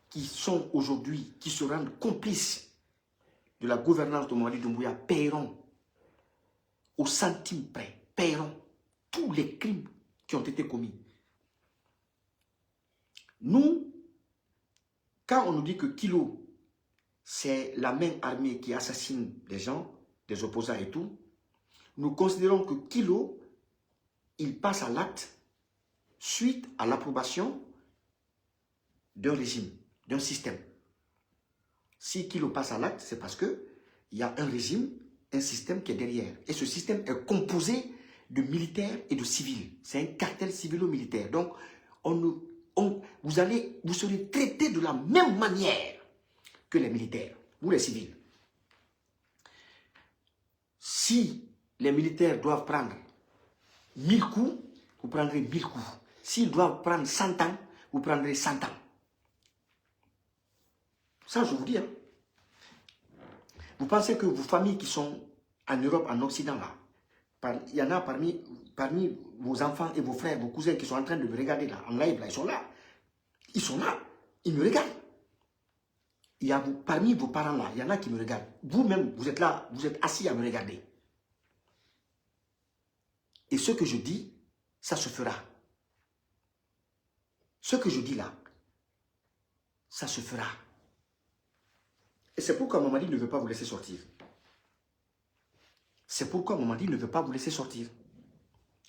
Speaker 1: qui sont aujourd'hui, qui se rendent complices de la gouvernance de Mamadi Doumbouya, paieront au centime près, paieront tous les crimes qui ont été commis. Nous, quand on nous dit que Kilo, c'est la main armée qui assassine des gens, des opposants et tout, nous considérons que Kilo, il passe à l'acte suite à l'approbation d'un régime, d'un système. Si Kilo passe à l'acte, c'est parce qu'il y a un régime, un système qui est derrière. Et ce système est composé de militaires et de civils. C'est un cartel civilo-militaire. Donc, on ne vous serez traités de la même manière que les militaires, ou les civils. Si les militaires doivent prendre 1000 coups, vous prendrez 1000 coups. S'ils doivent prendre 100 ans, vous prendrez 100 ans. Ça, je vous dis. Hein. Vous pensez que vos familles qui sont en Europe, en Occident, là, il y en a parmi vos enfants et vos frères, vos cousins qui sont en train de me regarder là, en live, là, ils sont là. Ils sont là. Ils me regardent. Il y a parmi vos parents là, il y en a qui me regardent. Vous-même, vous êtes là, vous êtes assis à me regarder. Et ce que je dis, ça se fera. Ce que je dis là, ça se fera. Et c'est pourquoi Mamadi ne veut pas vous laisser sortir. C'est pourquoi Mamadi ne veut pas vous laisser sortir.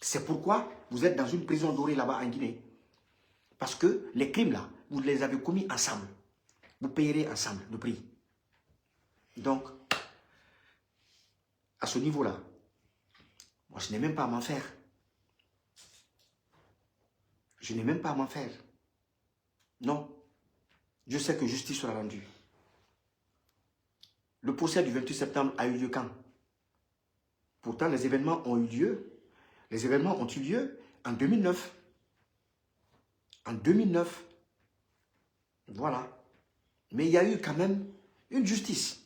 Speaker 1: C'est pourquoi vous êtes dans une prison dorée là-bas en Guinée. Parce que les crimes là, vous les avez commis ensemble. Vous payerez ensemble le prix. Donc, à ce niveau-là, moi je n'ai même pas à m'en faire. Je n'ai même pas à m'en faire. Non. Je sais que justice sera rendue. Le procès du 28 septembre a eu lieu quand? Pourtant, les événements ont eu lieu. Les événements ont eu lieu en 2009. En 2009. Voilà. Mais il y a eu quand même une justice.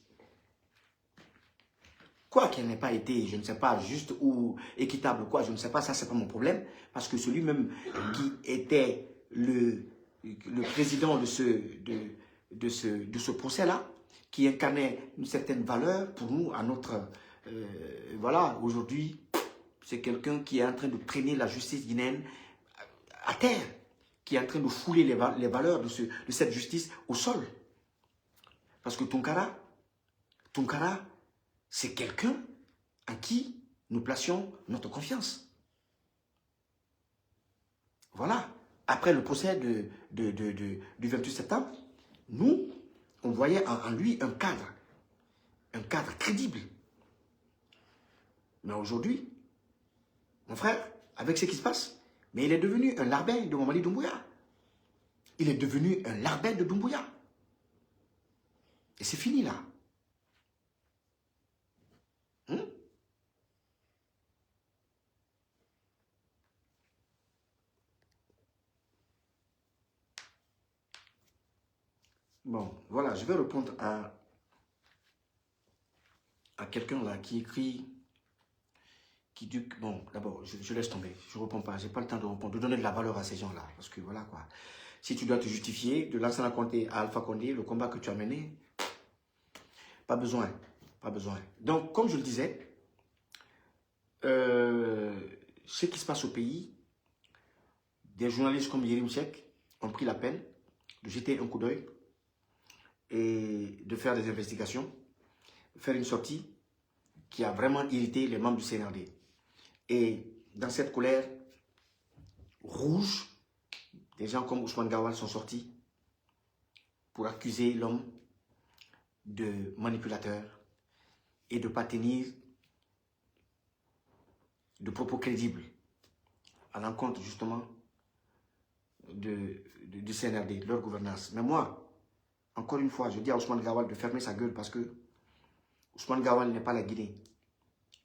Speaker 1: Quoi qu'elle n'ait pas été, je ne sais pas, juste ou équitable, quoi, je ne sais pas, ça, c'est pas mon problème. Parce que celui-même qui était le président de ce procès-là, qui incarnait une certaine valeur pour nous, à notre... voilà, aujourd'hui, c'est quelqu'un qui est en train de traîner la justice guinéenne à terre, qui est en train de fouler les valeurs de cette justice au sol. Parce que Tounkara, c'est quelqu'un en qui nous placions notre confiance. Voilà. Après le procès du 28 septembre, nous, on voyait en lui un cadre crédible. Mais aujourd'hui, mon frère, avec ce qui se passe, mais il est devenu un larbin de Mamadi Doumbouya. Il est devenu un larbin de Doumbouya. Et c'est fini là. Bon, voilà, je vais répondre à quelqu'un là qui écrit, qui dit, bon, d'abord, je laisse tomber, je ne réponds pas, je n'ai pas le temps de répondre, de donner de la valeur à ces gens-là, parce que voilà quoi. Si tu dois te justifier de Lansana Conté à Alpha Condé, le combat que tu as mené, pas besoin, pas besoin. Donc, comme je le disais, ce qui se passe au pays, des journalistes comme Yerim Cheikh ont pris la peine de jeter un coup d'œil et de faire des investigations, de faire une sortie qui a vraiment irrité les membres du CNRD. Et dans cette colère rouge, des gens comme Ousmane Gawal sont sortis pour accuser l'homme de manipulateur et de ne pas tenir de propos crédibles à l'encontre justement du CNRD, de leur gouvernance. Mais moi, encore une fois, je dis à Ousmane Gawal de fermer sa gueule parce que Ousmane Gawal n'est pas la Guinée.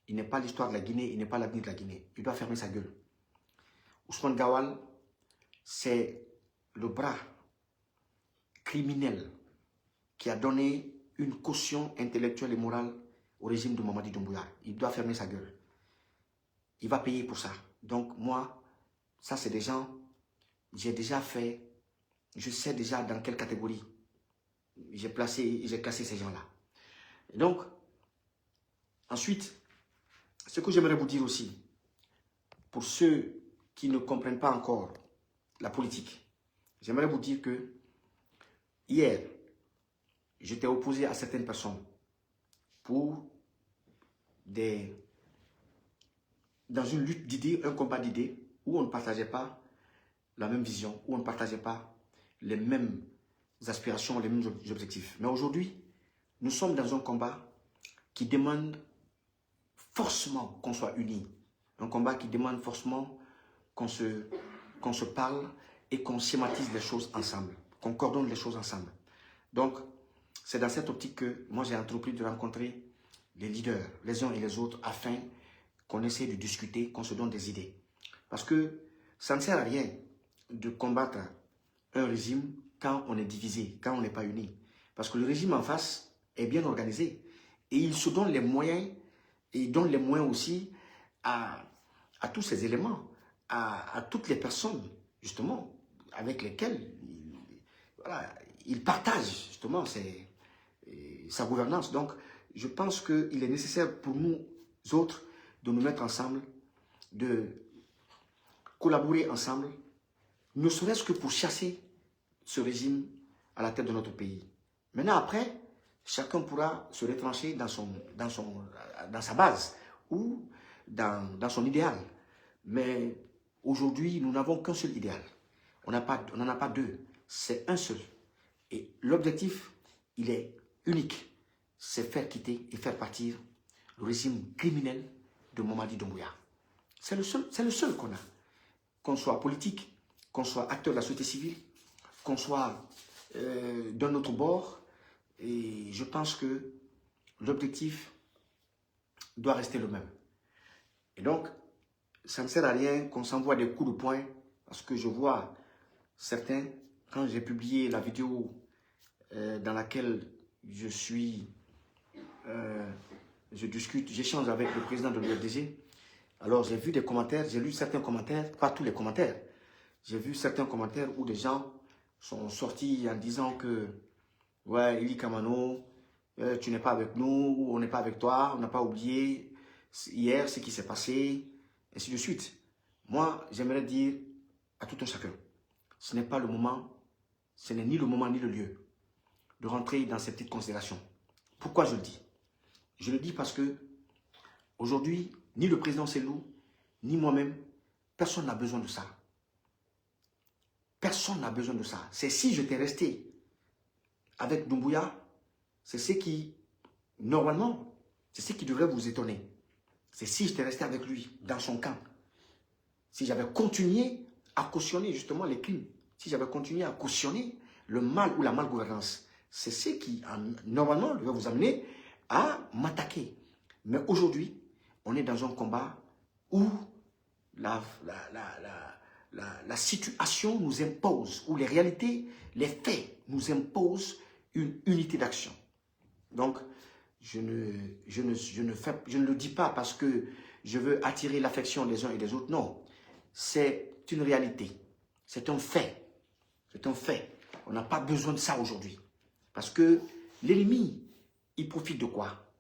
Speaker 1: Il n'est pas l'histoire de la Guinée, il n'est pas l'avenir de la Guinée. Il doit fermer sa gueule. Ousmane Gawal, c'est le bras criminel qui a donné une caution intellectuelle et morale au régime de Mamadi Doumbouya. Il doit fermer sa gueule. Il va payer pour ça. Donc moi, ça c'est des gens, j'ai déjà fait, je sais déjà dans quelle catégorie j'ai classé ces gens-là. Donc, ensuite, ce que j'aimerais vous dire aussi, pour ceux qui ne comprennent pas encore la politique, j'aimerais vous dire que hier, j'étais opposé à certaines personnes pour dans une lutte d'idées, un combat d'idées, où on ne partageait pas la même vision, où on ne partageait pas les mêmes aspirations, les mêmes objectifs. Mais aujourd'hui, nous sommes dans un combat qui demande forcément qu'on soit unis. Un combat qui demande forcément qu'on se parle et qu'on schématise les choses ensemble, qu'on coordonne les choses ensemble. Donc, c'est dans cette optique que moi j'ai entrepris de rencontrer les leaders, les uns et les autres, afin qu'on essaie de discuter, qu'on se donne des idées. Parce que ça ne sert à rien de combattre un régime quand on est divisé, quand on n'est pas uni. Parce que le régime en face est bien organisé et il se donne les moyens, et il donne les moyens aussi à tous ces éléments, à toutes les personnes, justement, avec lesquelles il partage, justement, sa gouvernance. Donc, je pense qu'il est nécessaire pour nous autres de nous mettre ensemble, de collaborer ensemble, ne serait-ce que pour chasser ce régime à la tête de notre pays. Maintenant, après, chacun pourra se retrancher dans sa base ou dans son idéal. Mais aujourd'hui, nous n'avons qu'un seul idéal. On n'en a pas deux. C'est un seul. Et l'objectif, il est unique. C'est faire quitter et faire partir le régime criminel de Mamadi Doumbouya. C'est le seul qu'on a. Qu'on soit politique, qu'on soit acteur de la société civile, qu'on soit d'un autre bord. Et je pense que l'objectif doit rester le même. Et donc, ça ne sert à rien qu'on s'envoie des coups de poing, parce que je vois certains, quand j'ai publié la vidéo dans laquelle je discute, j'échange avec le président de l'UFDG. Alors j'ai vu des commentaires, j'ai lu certains commentaires, pas tous les commentaires. J'ai vu certains commentaires où des gens sont sortis en disant que ouais, Eli Kamano, tu n'es pas avec nous, on n'est pas avec toi, on n'a pas oublié hier ce qui s'est passé, ainsi de suite. Moi, j'aimerais dire à tout un chacun, ce n'est pas le moment, ce n'est ni le moment ni le lieu de rentrer dans ces petites considérations. Pourquoi je le dis? Je le dis parce que aujourd'hui, ni le président Cellou, ni moi-même, personne n'a besoin de ça. Personne n'a besoin de ça. C'est si j'étais resté avec Doumbouya, c'est ce qui, normalement, c'est ce qui devrait vous étonner. C'est si j'étais resté avec lui, dans son camp. Si j'avais continué à cautionner justement les crimes, si j'avais continué à cautionner le mal ou la malgouvernance, c'est ce qui, normalement, devrait vous amener à m'attaquer. Mais aujourd'hui, on est dans un combat où la situation nous impose, où les réalités, les faits nous imposent une unité d'action. Donc, je ne le dis pas parce que je veux attirer l'affection des uns et des autres. Non, c'est une réalité. C'est un fait. C'est un fait. On n'a pas besoin de ça aujourd'hui. Parce que l'ennemi, il profite de quoi?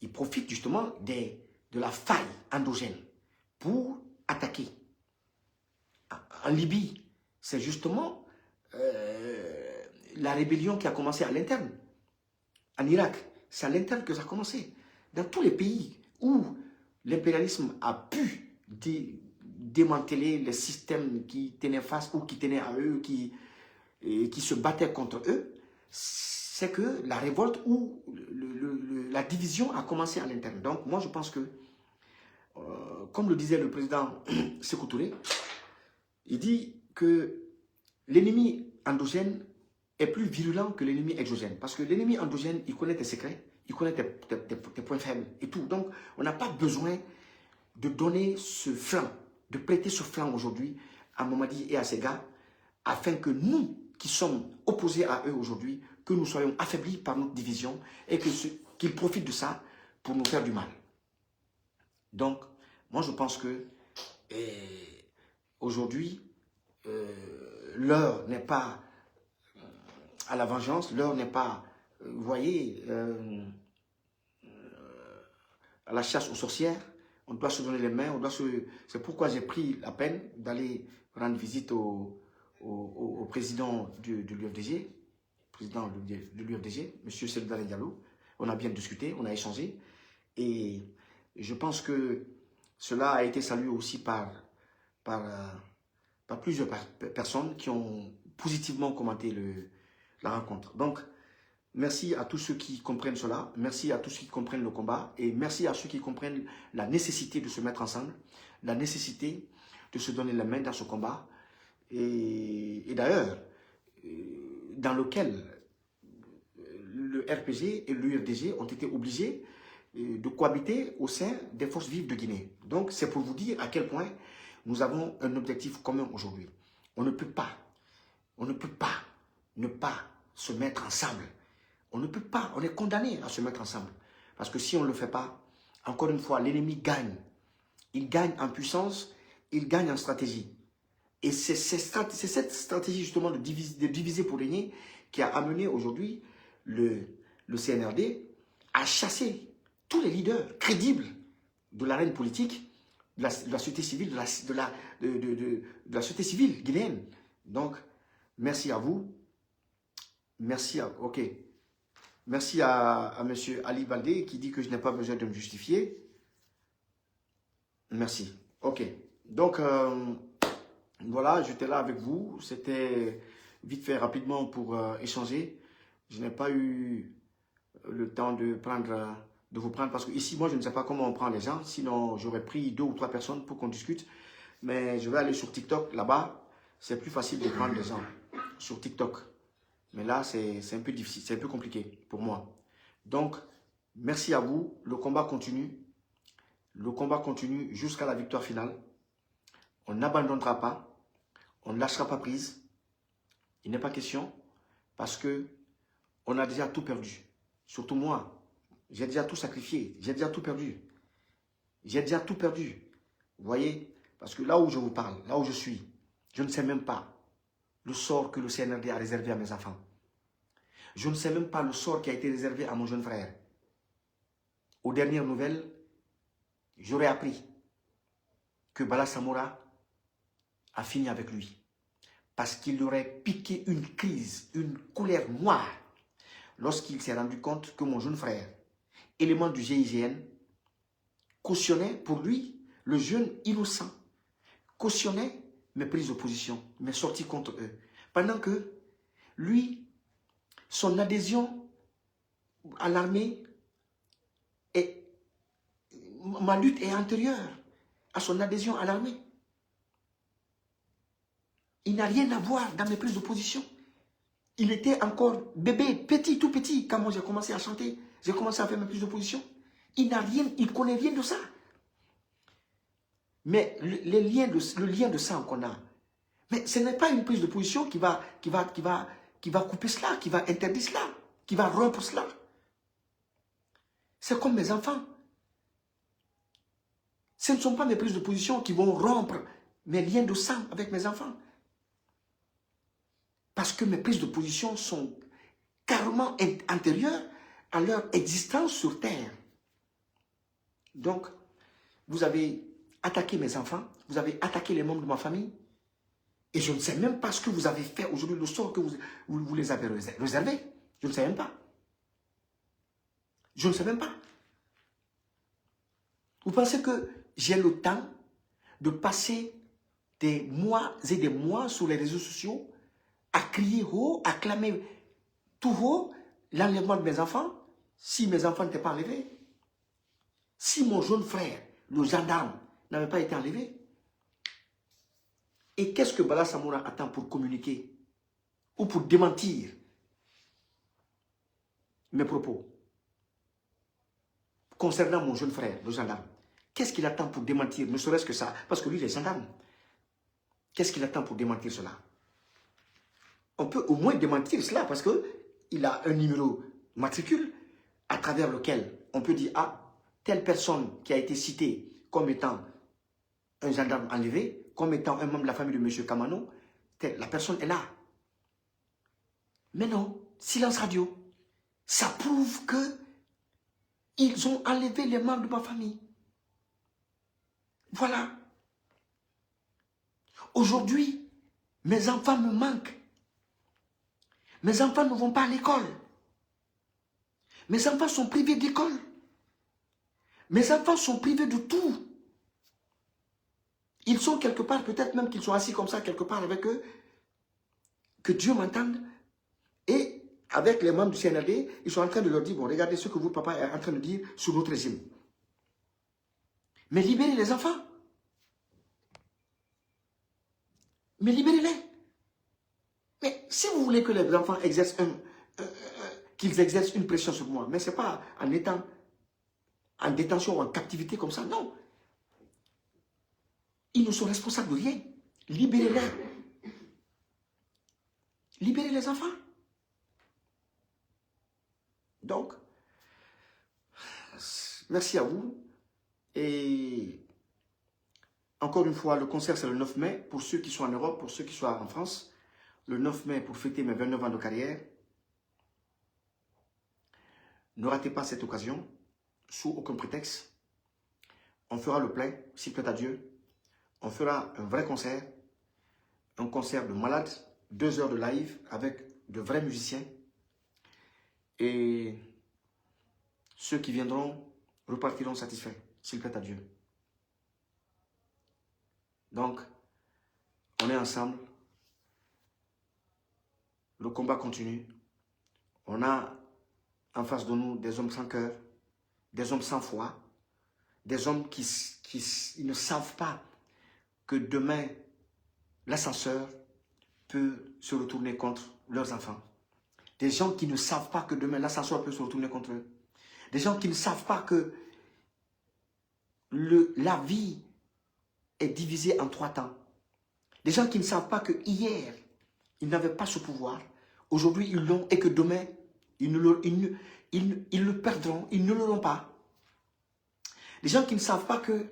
Speaker 1: Il profite justement de la faille endogène pour attaquer. En Libye, c'est justement la rébellion qui a commencé à l'interne. En Irak, c'est à l'interne que ça a commencé. Dans tous les pays où l'impérialisme a pu démanteler les systèmes qui tenaient face ou qui tenaient à eux, qui se battaient contre eux, c'est que la révolte ou la division a commencé à l'interne. Donc moi je pense que, comme le disait le président Sékou Touré, il dit que l'ennemi endogène est plus virulent que l'ennemi exogène. Parce que l'ennemi endogène, il connaît tes secrets, il connaît tes points faibles et tout. Donc, on n'a pas besoin de donner ce flanc, de prêter ce flanc aujourd'hui à Mamadi et à ses gars, afin que nous, qui sommes opposés à eux aujourd'hui, que nous soyons affaiblis par notre division et qu'ils profitent de ça pour nous faire du mal. Donc, moi je pense que aujourd'hui, l'heure n'est pas à la vengeance, l'heure n'est pas, vous voyez, à la chasse aux sorcières. On doit se donner les mains, c'est pourquoi j'ai pris la peine d'aller rendre visite au président de l'UFDG, M. Seydou Diallo. On a bien discuté, on a échangé. Et je pense que cela a été salué aussi par plusieurs personnes qui ont positivement commenté la rencontre. Donc, merci à tous ceux qui comprennent cela, merci à tous ceux qui comprennent le combat et merci à ceux qui comprennent la nécessité de se mettre ensemble, la nécessité de se donner la main dans ce combat. et d'ailleurs, dans lequel le RPG et l'UFDG ont été obligés de cohabiter au sein des forces vives de Guinée. Donc, c'est pour vous dire à quel point nous avons un objectif commun aujourd'hui. On ne peut pas ne pas se mettre ensemble. On ne peut pas, on est condamné à se mettre ensemble. Parce que si on ne le fait pas, encore une fois, l'ennemi gagne. Il gagne en puissance, il gagne en stratégie. Et c'est cette stratégie justement de diviser pour régner qui a amené aujourd'hui le CNRD à chasser tous les leaders crédibles de l'arène politique, de la société civile, de la société civile guinéenne. Donc, merci à vous. Merci à, ok. Merci à M. Ali Baldé qui dit que je n'ai pas besoin de me justifier. Merci. Ok. Donc, voilà, j'étais là avec vous. C'était vite fait, rapidement pour échanger. Je n'ai pas eu le temps de vous prendre parce que ici, moi, je ne sais pas comment on prend les gens. Sinon, j'aurais pris 2 ou 3 personnes pour qu'on discute. Mais je vais aller sur TikTok. Là-bas, c'est plus facile de prendre les gens sur TikTok. Mais là, c'est un peu difficile, c'est un peu compliqué pour moi. Donc, merci à vous. Le combat continue. Le combat continue jusqu'à la victoire finale. On n'abandonnera pas. On ne lâchera pas prise. Il n'est pas question parce que on a déjà tout perdu. Surtout moi. J'ai déjà tout sacrifié. J'ai déjà tout perdu. J'ai déjà tout perdu. Vous voyez? Parce que là où je vous parle, là où je suis, je ne sais même pas le sort que le CNRD a réservé à mes enfants. Je ne sais même pas le sort qui a été réservé à mon jeune frère. Aux dernières nouvelles, j'aurais appris que Bala Samoura a fini avec lui. Parce qu'il aurait piqué une crise, une colère noire, lorsqu'il s'est rendu compte que mon jeune frère, élément du GIGN, cautionnait pour lui, le jeune innocent, cautionnait mes prises de position, mes sorties contre eux. Pendant que lui, son adhésion à l'armée, ma lutte est antérieure à son adhésion à l'armée. Il n'a rien à voir dans mes prises de position. Il était encore bébé, petit, tout petit, quand moi j'ai commencé à chanter. J'ai commencé à faire mes prises de position. Il n'a rien, il ne connaît rien de ça. Mais le lien de sang qu'on a, mais ce n'est pas une prise de position qui va couper cela, qui va interdire cela, qui va rompre cela. C'est comme mes enfants. Ce ne sont pas mes prises de position qui vont rompre mes liens de sang avec mes enfants. Parce que mes prises de position sont carrément antérieures à leur existence sur Terre. Donc, vous avez attaqué mes enfants, vous avez attaqué les membres de ma famille, et je ne sais même pas ce que vous avez fait aujourd'hui, le sort que vous les avez réservé. Je ne sais même pas. Je ne sais même pas. Vous pensez que j'ai le temps de passer des mois et des mois sur les réseaux sociaux à crier haut, à clamer tout haut l'enlèvement de mes enfants, si mes enfants n'étaient pas enlevés? Si mon jeune frère, le gendarme, n'avait pas été enlevé? Et qu'est-ce que Bala Samoura attend pour communiquer ou pour démentir mes propos concernant mon jeune frère, le gendarme? Qu'est-ce qu'il attend pour démentir, ne serait-ce que ça? Parce que lui, il est gendarme. Qu'est-ce qu'il attend pour démentir cela? On peut au moins démentir cela parce qu'il a un numéro matricule à travers lequel on peut dire, ah, telle personne qui a été citée comme étant un gendarme enlevé, comme étant un membre de la famille de M. Kamano, la personne est là. Mais non, silence radio. Ça prouve que ils ont enlevé les membres de ma famille. Voilà. Aujourd'hui, mes enfants me manquent. Mes enfants ne vont pas à l'école. Mes enfants sont privés d'école. Mes enfants sont privés de tout. Ils sont quelque part, peut-être même qu'ils sont assis comme ça, quelque part avec eux. Que Dieu m'entende. Et avec les membres du CNRD, ils sont en train de leur dire, bon, regardez ce que votre papa est en train de dire sur notre régime. Mais libérez les enfants. Mais libérez-les. Mais si vous voulez que les enfants exercent qu'ils exercent une pression sur moi, mais ce n'est pas en étant en détention ou en captivité comme ça, non. Ils ne sont responsables de rien. Libérez-les. Libérez les enfants. Donc, merci à vous. Et encore une fois, le concert, c'est le 9 mai. Pour ceux qui sont en Europe, pour ceux qui sont en France, le 9 mai pour fêter mes 29 ans de carrière. Ne ratez pas cette occasion, sous aucun prétexte. On fera le plein, s'il plaît à Dieu. On fera un vrai concert, un concert de malade, 2 heures de live avec de vrais musiciens. Et ceux qui viendront repartiront satisfaits, s'il plaît à Dieu. Donc, on est ensemble. Le combat continue. On a en face de nous des hommes sans cœur, des hommes sans foi, des hommes qui ne savent pas que demain, l'ascenseur peut se retourner contre leurs enfants. Des gens qui ne savent pas que demain, l'ascenseur peut se retourner contre eux. Des gens qui ne savent pas que la vie est divisée en 3 temps. Des gens qui ne savent pas que hier, ils n'avaient pas ce pouvoir. Aujourd'hui, ils l'ont et que demain, ils le perdront, ils ne l'auront pas. Des gens qui ne savent pas que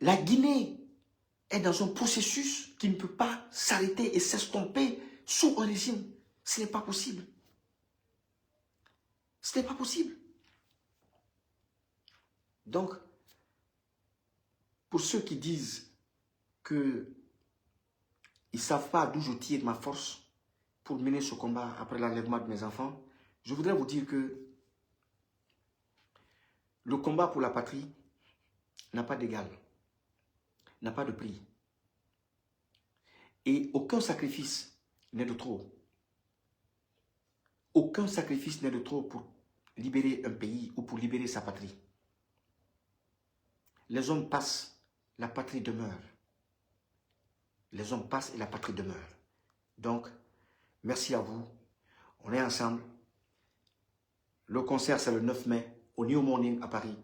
Speaker 1: la Guinée est dans un processus qui ne peut pas s'arrêter et s'estomper sous un régime. Ce n'est pas possible. Ce n'est pas possible. Donc, pour ceux qui disent qu'ils ne savent pas d'où je tire ma force pour mener ce combat après l'enlèvement de mes enfants, je voudrais vous dire que le combat pour la patrie n'a pas d'égal, n'a pas de prix. Et aucun sacrifice n'est de trop. Aucun sacrifice n'est de trop pour libérer un pays ou pour libérer sa patrie. Les hommes passent, la patrie demeure. Les hommes passent et la patrie demeure. Donc, merci à vous. On est ensemble. Le concert, c'est le 9 mai au New Morning à Paris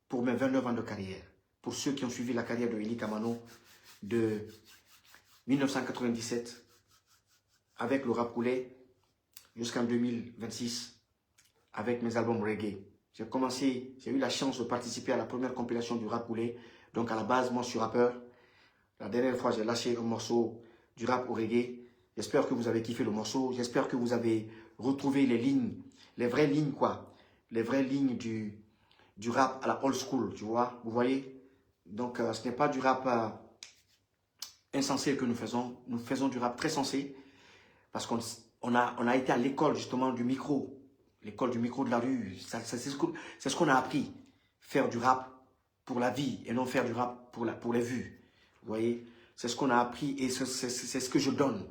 Speaker 1: pour mes 29 ans de carrière. Pour ceux qui ont suivi la carrière de Eli Kamano de 1997 avec le rap coulé jusqu'en 2026 avec mes albums reggae. J'ai eu la chance de participer à la première compilation du rap coulé. Donc à la base, moi je suis rappeur. La dernière fois, j'ai lâché un morceau du rap au reggae. J'espère que vous avez kiffé le morceau. J'espère que vous avez retrouvé les lignes, les vraies lignes quoi. Les vraies lignes du rap à la old school, tu vois. Vous voyez? Donc ce n'est pas du rap insensé que nous faisons. Nous faisons du rap très sensé. Parce qu'on a été à l'école justement du micro. L'école du micro de la rue. C'est ce qu'on a appris. Faire du rap pour la vie et non faire du rap pour les vues. Vous voyez, c'est ce qu'on a appris et c'est ce que je donne.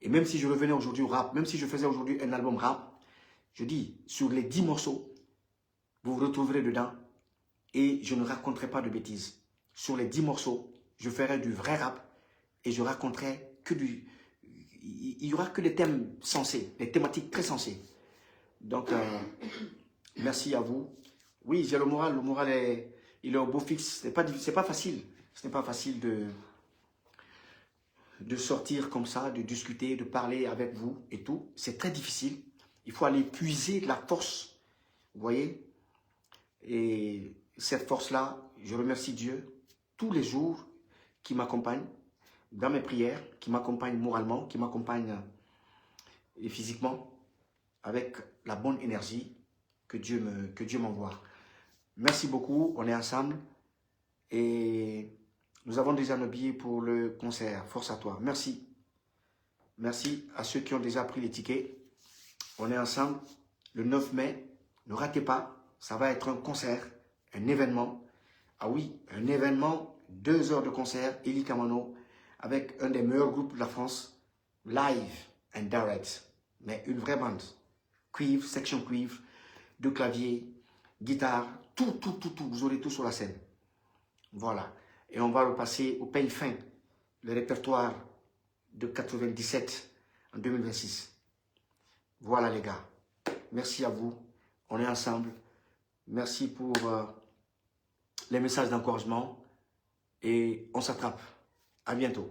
Speaker 1: Et même si je revenais aujourd'hui au rap, même si je faisais aujourd'hui un album rap, je dis, sur les 10 morceaux, vous vous retrouverez dedans et je ne raconterai pas de bêtises. Sur les 10 morceaux, je ferai du vrai rap et je raconterai que il n'y aura que des thèmes sensés, des thématiques très sensées. Donc, merci à vous. Oui, j'ai le moral il est au beau fixe. C'est pas facile. Ce n'est pas facile de sortir comme ça, de discuter, de parler avec vous et tout. C'est très difficile. Il faut aller puiser de la force. Vous voyez? Et cette force-là, je remercie Dieu tous les jours qui m'accompagne dans mes prières, qui m'accompagne moralement, qui m'accompagne physiquement avec la bonne énergie que Dieu m'envoie. Merci beaucoup, on est ensemble et nous avons déjà nos billets pour le concert. Force à toi. Merci. Merci à ceux qui ont déjà pris les tickets. On est ensemble le 9 mai. Ne ratez pas, ça va être un concert, un événement. Ah oui, un événement, 2 heures de concert, Eli Kamano, avec un des meilleurs groupes de la France, live and direct. Mais une vraie bande. Cuivre, section cuivre, de clavier, guitare, tout. Vous aurez tout sur la scène. Voilà. Et on va repasser au peigne fin. le répertoire de 97 en 2026. Voilà les gars. Merci à vous. On est ensemble. Merci pour les messages d'encouragement. Et on s'attrape. À bientôt.